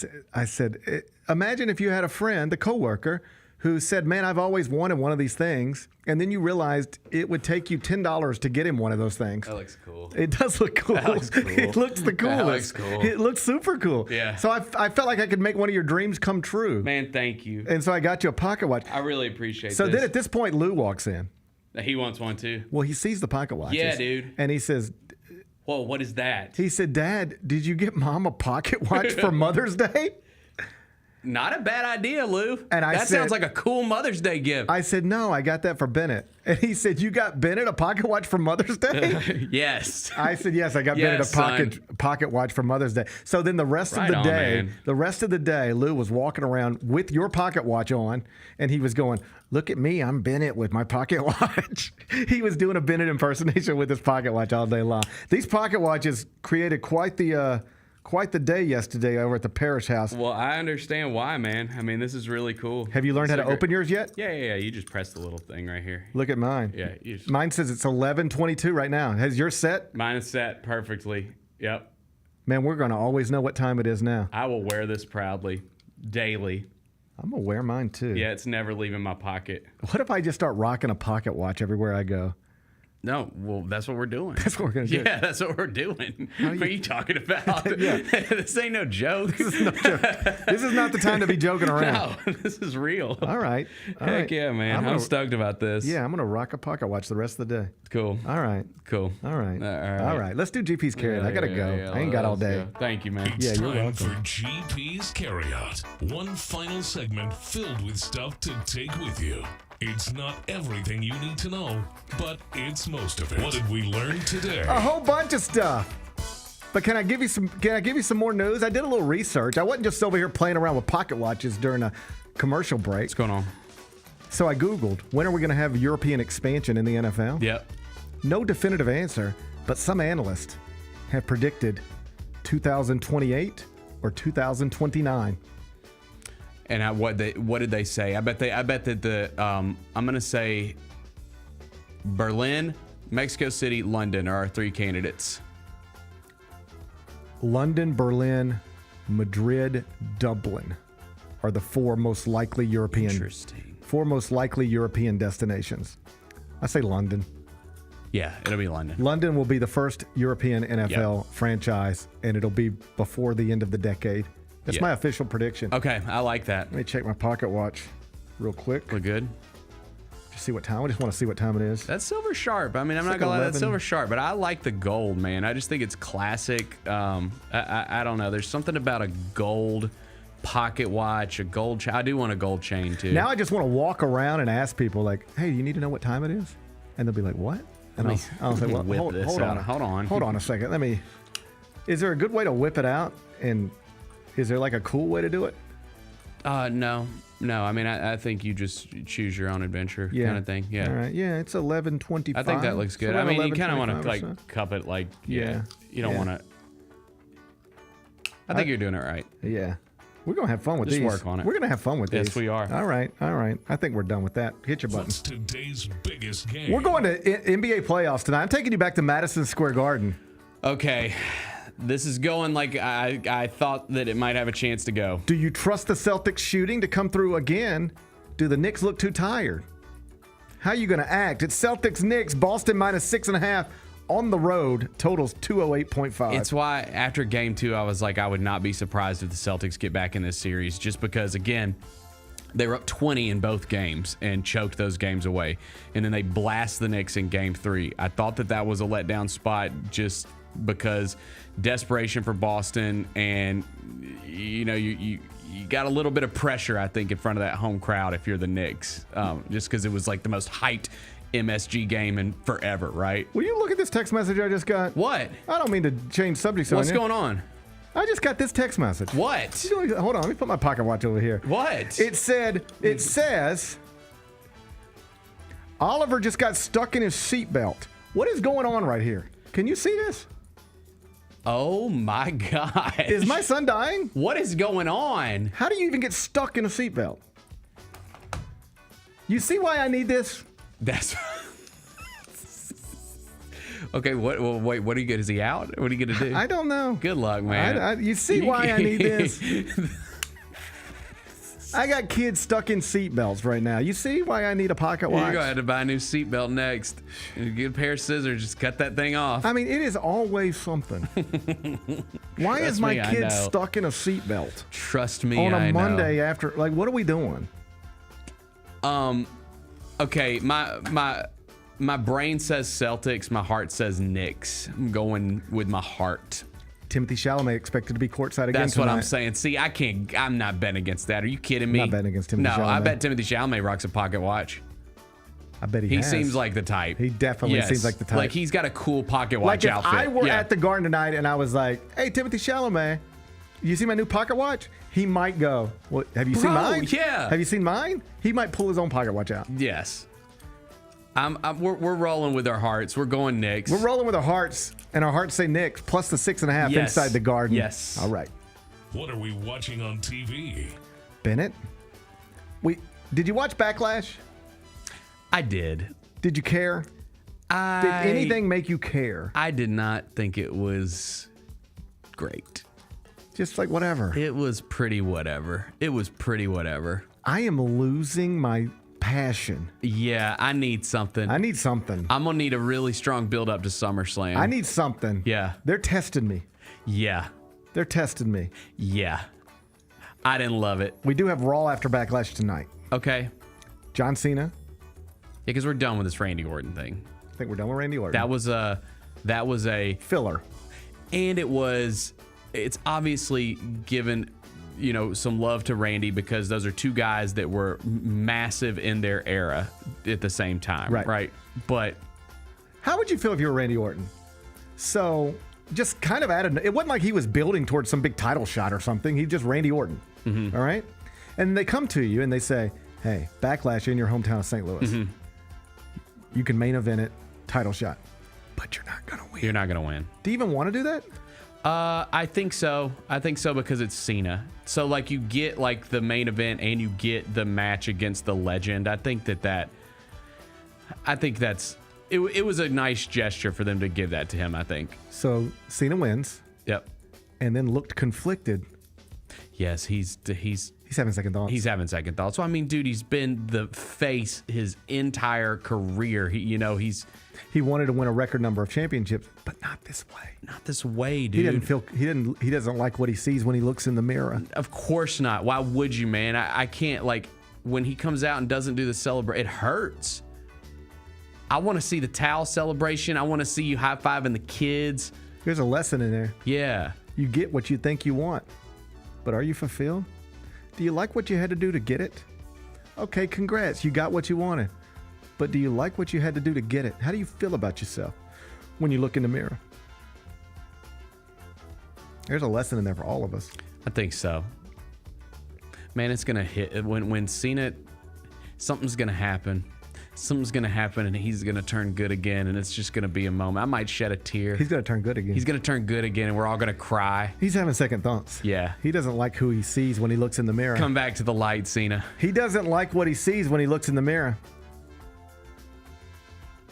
Speaker 7: said, imagine if you had a friend, a coworker, who said, man, I've always wanted one of these things. And then you realized it would take you $10 to get him one of those things.
Speaker 3: That looks cool.
Speaker 7: It does look cool.
Speaker 3: That looks cool.
Speaker 7: It looks the coolest.
Speaker 3: That looks cool.
Speaker 7: It looks super cool.
Speaker 3: Yeah.
Speaker 7: So I felt like I could make one of your dreams come true.
Speaker 3: Man, thank you.
Speaker 7: And so I got you a pocket watch.
Speaker 3: I really appreciate
Speaker 7: So
Speaker 3: this.
Speaker 7: then at this point, Lou walks in.
Speaker 3: He wants one too.
Speaker 7: Well, he sees the pocket watches.
Speaker 3: Yeah, dude.
Speaker 7: And he says,
Speaker 3: whoa, what is that?
Speaker 7: He said, Dad, did you get Mom a pocket watch for Mother's Day?
Speaker 3: Not a bad idea, Lou.
Speaker 7: And
Speaker 3: that sounds like a cool Mother's Day gift.
Speaker 7: I said, no, I got that for Bennett. And he said, you got Bennett a pocket watch for Mother's Day?
Speaker 3: Yes.
Speaker 7: I said, yes, I got Bennett a pocket watch for Mother's Day. So then the rest of the day, Lou was walking around with your pocket watch on, and he was going, look at me, I'm Bennett with my pocket watch. He was doing a Bennett impersonation with his pocket watch all day long. These pocket watches created quite the day yesterday over at the Parrish house.
Speaker 3: Well, I understand why, man. I mean, this is really cool.
Speaker 7: Have you learned how to open yours yet?
Speaker 3: Yeah. You just press the little thing right here.
Speaker 7: Look at mine.
Speaker 3: Yeah.
Speaker 7: Mine says it's 11:22 right now. Has yours set?
Speaker 3: Mine is set perfectly. Yep.
Speaker 7: Man, we're going to always know what time it is now.
Speaker 3: I will wear this proudly, daily.
Speaker 7: I'm going to wear mine too.
Speaker 3: Yeah, it's never leaving my pocket.
Speaker 7: What if I just start rocking a pocket watch everywhere I go?
Speaker 3: No, well, that's what we're doing.
Speaker 7: That's what we're going to do.
Speaker 3: Yeah, that's what we're doing. What are you talking about? This ain't no joke.
Speaker 7: This is no joke. This is not the time to be joking around.
Speaker 3: No, this is real.
Speaker 7: All right.
Speaker 3: Heck yeah, man. I'm stoked about this.
Speaker 7: Yeah, I'm going to rock a pocket watch the rest of the day.
Speaker 3: Cool.
Speaker 7: All right.
Speaker 3: Cool.
Speaker 7: All right. All right. Let's do GP's Carryout. I got to go. I ain't got all day.
Speaker 3: Thank you, man.
Speaker 6: It's
Speaker 7: you're
Speaker 6: time
Speaker 7: welcome.
Speaker 6: for GP's Carryout. One final segment filled with stuff to take with you. It's not everything you need to know, but it's most of it. What did we learn today?
Speaker 7: A whole bunch of stuff. But can I give you some more news? I did a little research. I wasn't just over here playing around with pocket watches during a commercial break.
Speaker 3: What's going on?
Speaker 7: So I Googled, when are we going to have European expansion in the NFL?
Speaker 3: Yep.
Speaker 7: No definitive answer, but some analysts have predicted 2028 or 2029.
Speaker 3: And what did they say? I bet that the I'm gonna say Berlin, Mexico City, London are our three candidates.
Speaker 7: London, Berlin, Madrid, Dublin are the four most likely European destinations. I say London.
Speaker 3: Yeah, it'll be London.
Speaker 7: London will be the first European NFL franchise, and it'll be before the end of the decade. That's my official prediction.
Speaker 3: Okay, I like that.
Speaker 7: Let me check my pocket watch real quick.
Speaker 3: We're good.
Speaker 7: Just see what time. I just want to see what time it is.
Speaker 3: That's silver sharp. I mean, I'm not gonna lie, that's silver sharp, but I like the gold, man. I just think it's classic. I don't know. There's something about a gold pocket watch, a gold chain. I do want a gold chain too.
Speaker 7: Now I just want to walk around and ask people like, "Hey, do you need to know what time it is?" And they'll be like, "What?" And I'll say, "Well, hold on a second. Is there a good way to whip it out? And is there like a cool way to do it?"
Speaker 3: No. I mean, I think you just choose your own adventure kind of thing. Yeah.
Speaker 7: All right. Yeah, it's 11:25.
Speaker 3: I think that looks good. I mean, you kind of want to like cup it like You don't want to. I think you're doing it right.
Speaker 7: Yeah. We're going to have fun with these.
Speaker 3: Just work on it.
Speaker 7: We're going to have fun with these.
Speaker 3: Yes, we are.
Speaker 7: All right. I think we're done with that. Hit your button.
Speaker 6: What's today's biggest game?
Speaker 7: We're going to NBA playoffs tonight. I'm taking you back to Madison Square Garden.
Speaker 3: Okay. This is going like I thought that it might have a chance to go.
Speaker 7: Do you trust the Celtics shooting to come through again? Do the Knicks look too tired? How are you going to act? It's Celtics-Knicks. Boston -6.5 on the road. Totals 208.5.
Speaker 3: It's why after game 2, I was like, I would not be surprised if the Celtics get back in this series just because, again, they were up 20 in both games and choked those games away. And then they blast the Knicks in game 3. I thought that was a letdown spot just because desperation for Boston, and you got a little bit of pressure, I think, in front of that home crowd if you're the Knicks, just because it was like the most hyped MSG game in forever, right?
Speaker 7: Will you look at this text message I just got?
Speaker 3: What?
Speaker 7: I don't mean to change subjects.
Speaker 3: What's going on?
Speaker 7: I just got this text message.
Speaker 3: What?
Speaker 7: Hold on, let me put my pocket watch over here.
Speaker 3: What?
Speaker 7: It says Oliver just got stuck in his seatbelt. What is going on right here? Can you see this?
Speaker 3: Oh my God.
Speaker 7: Is my son dying?
Speaker 3: What is going on?
Speaker 7: How do you even get stuck in a seatbelt? You see why I need this?
Speaker 3: That's okay. What? Well, wait. What are you gonna? Is he out? What are you gonna do?
Speaker 7: I don't know.
Speaker 3: Good luck, man.
Speaker 7: You see why I need this? I got kids stuck in seatbelts right now. You see why I need a pocket watch?
Speaker 3: You're going to have to buy a new seatbelt next. Get a pair of scissors. Just cut that thing off.
Speaker 7: I mean, it is always something. Why is my kid stuck in a seatbelt?
Speaker 3: Trust me,
Speaker 7: on a Monday after. Like, what are we doing?
Speaker 3: Okay, my brain says Celtics. My heart says Knicks. I'm going with my heart.
Speaker 7: Timothy Chalamet expected to be courtside again
Speaker 3: That's what
Speaker 7: tonight.
Speaker 3: I'm saying. See, I'm not betting against that. Are you kidding me?
Speaker 7: I'm not betting against Timothy Chalamet.
Speaker 3: No, I bet Timothy Chalamet rocks a pocket watch.
Speaker 7: I bet he has.
Speaker 3: He seems like the type.
Speaker 7: He definitely seems like the type.
Speaker 3: Like he's got a cool pocket watch
Speaker 7: outfit.
Speaker 3: outfit.
Speaker 7: Like if I were at the Garden tonight and I was like, "Hey, Timothy Chalamet, you see my new pocket watch?" He might go, "What? Have you seen mine?
Speaker 3: Yeah.
Speaker 7: Have you seen mine?" He might pull his own pocket watch out.
Speaker 3: Yes. We're rolling with our hearts. We're going Knicks.
Speaker 7: We're rolling with our hearts, and our hearts say Knicks plus the 6.5 inside the Garden.
Speaker 3: Yes.
Speaker 7: All right.
Speaker 6: What are we watching on TV?
Speaker 7: Bennett, did you watch Backlash?
Speaker 3: I did.
Speaker 7: Did you care? Did anything make you care?
Speaker 3: I did not think it was great.
Speaker 7: Just like whatever.
Speaker 3: It was pretty whatever.
Speaker 7: I am losing my passion.
Speaker 3: Yeah, I need something.
Speaker 7: I'm
Speaker 3: gonna need a really strong build up to SummerSlam.
Speaker 7: I need something.
Speaker 3: Yeah.
Speaker 7: They're testing me.
Speaker 3: Yeah.
Speaker 7: They're testing me.
Speaker 3: Yeah. I didn't love it.
Speaker 7: We do have Raw after Backlash tonight.
Speaker 3: Okay.
Speaker 7: John Cena.
Speaker 3: Yeah, because we're done with this Randy Orton thing.
Speaker 7: I think we're done with Randy Orton.
Speaker 3: That was a
Speaker 7: filler.
Speaker 3: And it's obviously given some love to Randy because those are two guys that were massive in their era at the same time. Right. But
Speaker 7: how would you feel if you were Randy Orton? So just kind of added, it wasn't like he was building towards some big title shot or something. He just Randy Orton. Mm-hmm. All right. And they come to you and they say, "Hey, Backlash in your hometown of St. Louis. Mm-hmm. You can main event it, title shot, but you're not going to win."
Speaker 3: You're not going to win.
Speaker 7: Do you even want to do that?
Speaker 3: I think so. Because it's Cena. So like you get like the main event and you get the match against the legend. I think that's it was a nice gesture for them to give that to him, I think.
Speaker 7: So Cena wins.
Speaker 3: Yep.
Speaker 7: And then looked conflicted.
Speaker 3: Yes, he's
Speaker 7: having second thoughts.
Speaker 3: He's having second thoughts. So I mean, dude, he's been the face his entire career.
Speaker 7: He wanted to win a record number of championships, but not this way.
Speaker 3: Not this way, dude.
Speaker 7: He doesn't like what he sees when he looks in the mirror.
Speaker 3: Of course not. Why would you, man? I can't, like, when he comes out and doesn't do the celebration, it hurts. I want to see the towel celebration. I want to see you high-fiving the kids.
Speaker 7: There's a lesson in there.
Speaker 3: Yeah.
Speaker 7: You get what you think you want, but are you fulfilled? Do you like what you had to do to get it? Okay, congrats. You got what you wanted. But do you like what you had to do to get it? How do you feel about yourself when you look in the mirror? There's a lesson in there for all of us.
Speaker 3: I think so. Man, it's going to hit. When Cena, something's going to happen. Something's going to happen, and he's going to turn good again, and it's just going to be a moment. I might shed a tear.
Speaker 7: He's going to turn good again.
Speaker 3: He's going to turn good again, and we're all going to cry.
Speaker 7: He's having second thoughts.
Speaker 3: Yeah.
Speaker 7: He doesn't like who he sees when he looks in the mirror.
Speaker 3: Come back to the light, Cena.
Speaker 7: He doesn't like what he sees when he looks in the mirror.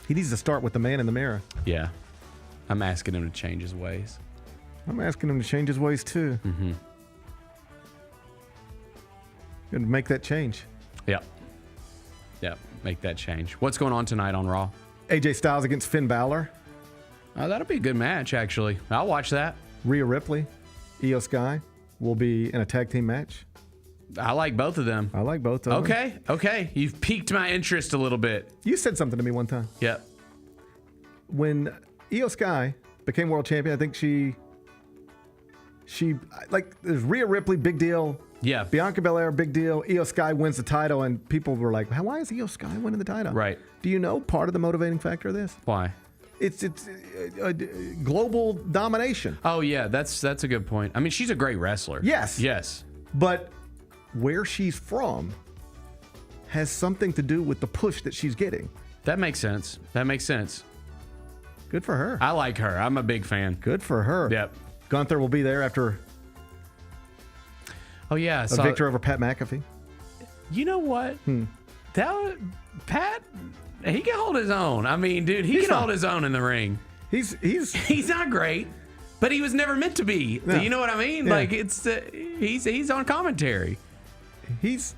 Speaker 7: He needs to start with the man in the mirror.
Speaker 3: Yeah. I'm asking him to change his ways.
Speaker 7: I'm asking him to change his ways, too.
Speaker 3: Mm-hmm.
Speaker 7: Going to make that change.
Speaker 3: Yep. Yep. Make that change. What's going on tonight on Raw?
Speaker 7: AJ Styles against Finn Balor.
Speaker 3: That'll be a good match, actually. I'll watch that.
Speaker 7: Rhea Ripley, Io Sky will be in a tag team match.
Speaker 3: I like both of them.
Speaker 7: I like both of them.
Speaker 3: Okay. You've piqued my interest a little bit.
Speaker 7: You said something to me one time.
Speaker 3: Yep.
Speaker 7: When Io Sky became world champion, I think she like, there's Rhea Ripley, big deal.
Speaker 3: Yeah.
Speaker 7: Bianca Belair, big deal. Io Sky wins the title, and people were like, why is Io Sky winning the title?
Speaker 3: Right.
Speaker 7: Do you know part of the motivating factor of this?
Speaker 3: Why?
Speaker 7: It's global domination.
Speaker 3: Oh, yeah. That's a good point. I mean, she's a great wrestler.
Speaker 7: Yes. But where she's from has something to do with the push that she's getting.
Speaker 3: That makes sense.
Speaker 7: Good for her.
Speaker 3: I like her. I'm a big fan.
Speaker 7: Good for her.
Speaker 3: Yep.
Speaker 7: Gunther will be there after
Speaker 3: a
Speaker 7: victory over Pat McAfee.
Speaker 3: You know what? Pat, he can hold his own. I mean, dude, he can hold his own in the ring.
Speaker 7: He's
Speaker 3: not great, but he was never meant to be.
Speaker 7: No.
Speaker 3: You know what I mean?
Speaker 7: Yeah.
Speaker 3: Like, it's he's on commentary.
Speaker 7: He's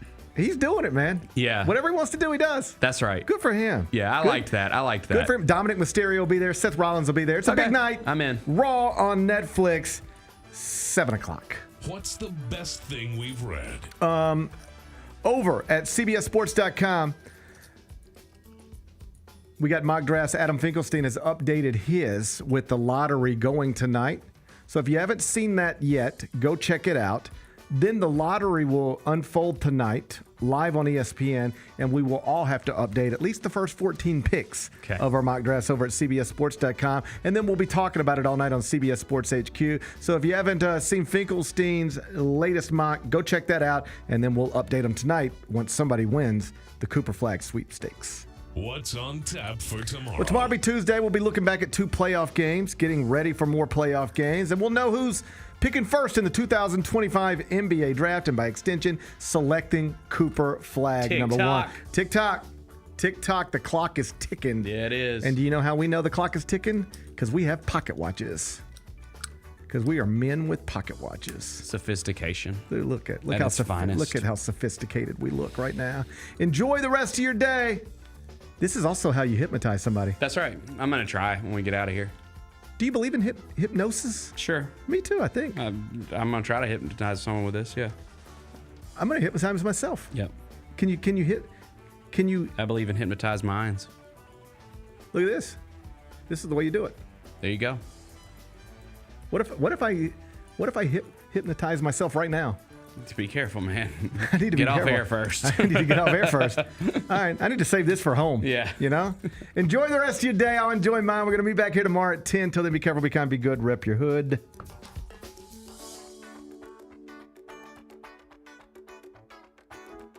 Speaker 7: doing it, man.
Speaker 3: Yeah.
Speaker 7: Whatever he wants to do, he does.
Speaker 3: That's right.
Speaker 7: Good for him.
Speaker 3: Yeah, I liked that.
Speaker 7: Good for him. Dominic Mysterio will be there. Seth Rollins will be there. It's a big night.
Speaker 3: I'm in.
Speaker 7: Raw on Netflix, 7 o'clock.
Speaker 6: What's the best thing we've read?
Speaker 7: Over at CBSSports.com, we got mock drafts. Adam Finkelstein has updated his with the lottery going tonight. So if you haven't seen that yet, go check it out. Then the lottery will unfold tonight live on ESPN, and we will all have to update at least the first 14 picks of our mock drafts over at CBSSports.com. And then we'll be talking about it all night on CBS Sports HQ. So if you haven't seen Finkelstein's latest mock, go check that out, and then we'll update them tonight once somebody wins the Cooper Flag sweepstakes.
Speaker 6: What's on tap for tomorrow?
Speaker 7: Well, tomorrow will be Tuesday. We'll be looking back at 2 playoff games, getting ready for more playoff games, and we'll know who's picking first in the 2025 NBA draft, and by extension, selecting Cooper Flag number 1. Tick-tock, the clock is ticking.
Speaker 3: Yeah, it is.
Speaker 7: And do you know how we know the clock is ticking? Because we have pocket watches. Because we are men with pocket watches.
Speaker 3: Sophistication.
Speaker 7: Look at how sophisticated we look right now. Enjoy the rest of your day. This is also how you hypnotize somebody.
Speaker 3: That's right. I'm going to try when we get out of here.
Speaker 7: Do you believe in hypnosis?
Speaker 3: Sure.
Speaker 7: Me too, I think.
Speaker 3: I'm going to try to hypnotize someone with this, yeah.
Speaker 7: I'm going to hypnotize myself.
Speaker 3: Yep.
Speaker 7: Can you?
Speaker 3: I believe in hypnotized minds.
Speaker 7: Look at this. This is the way you do it.
Speaker 3: There you go.
Speaker 7: What if I hypnotize myself right now?
Speaker 3: To be careful, man.
Speaker 7: I need to
Speaker 3: get
Speaker 7: be
Speaker 3: off
Speaker 7: careful.
Speaker 3: air first.
Speaker 7: I need to get off air first. All right, I need to save this for home.
Speaker 3: Yeah.
Speaker 7: You know? Enjoy the rest of your day. I'll enjoy mine. We're going to be back here tomorrow at 10. Till then, be careful, be kind, be good. Rep your hood.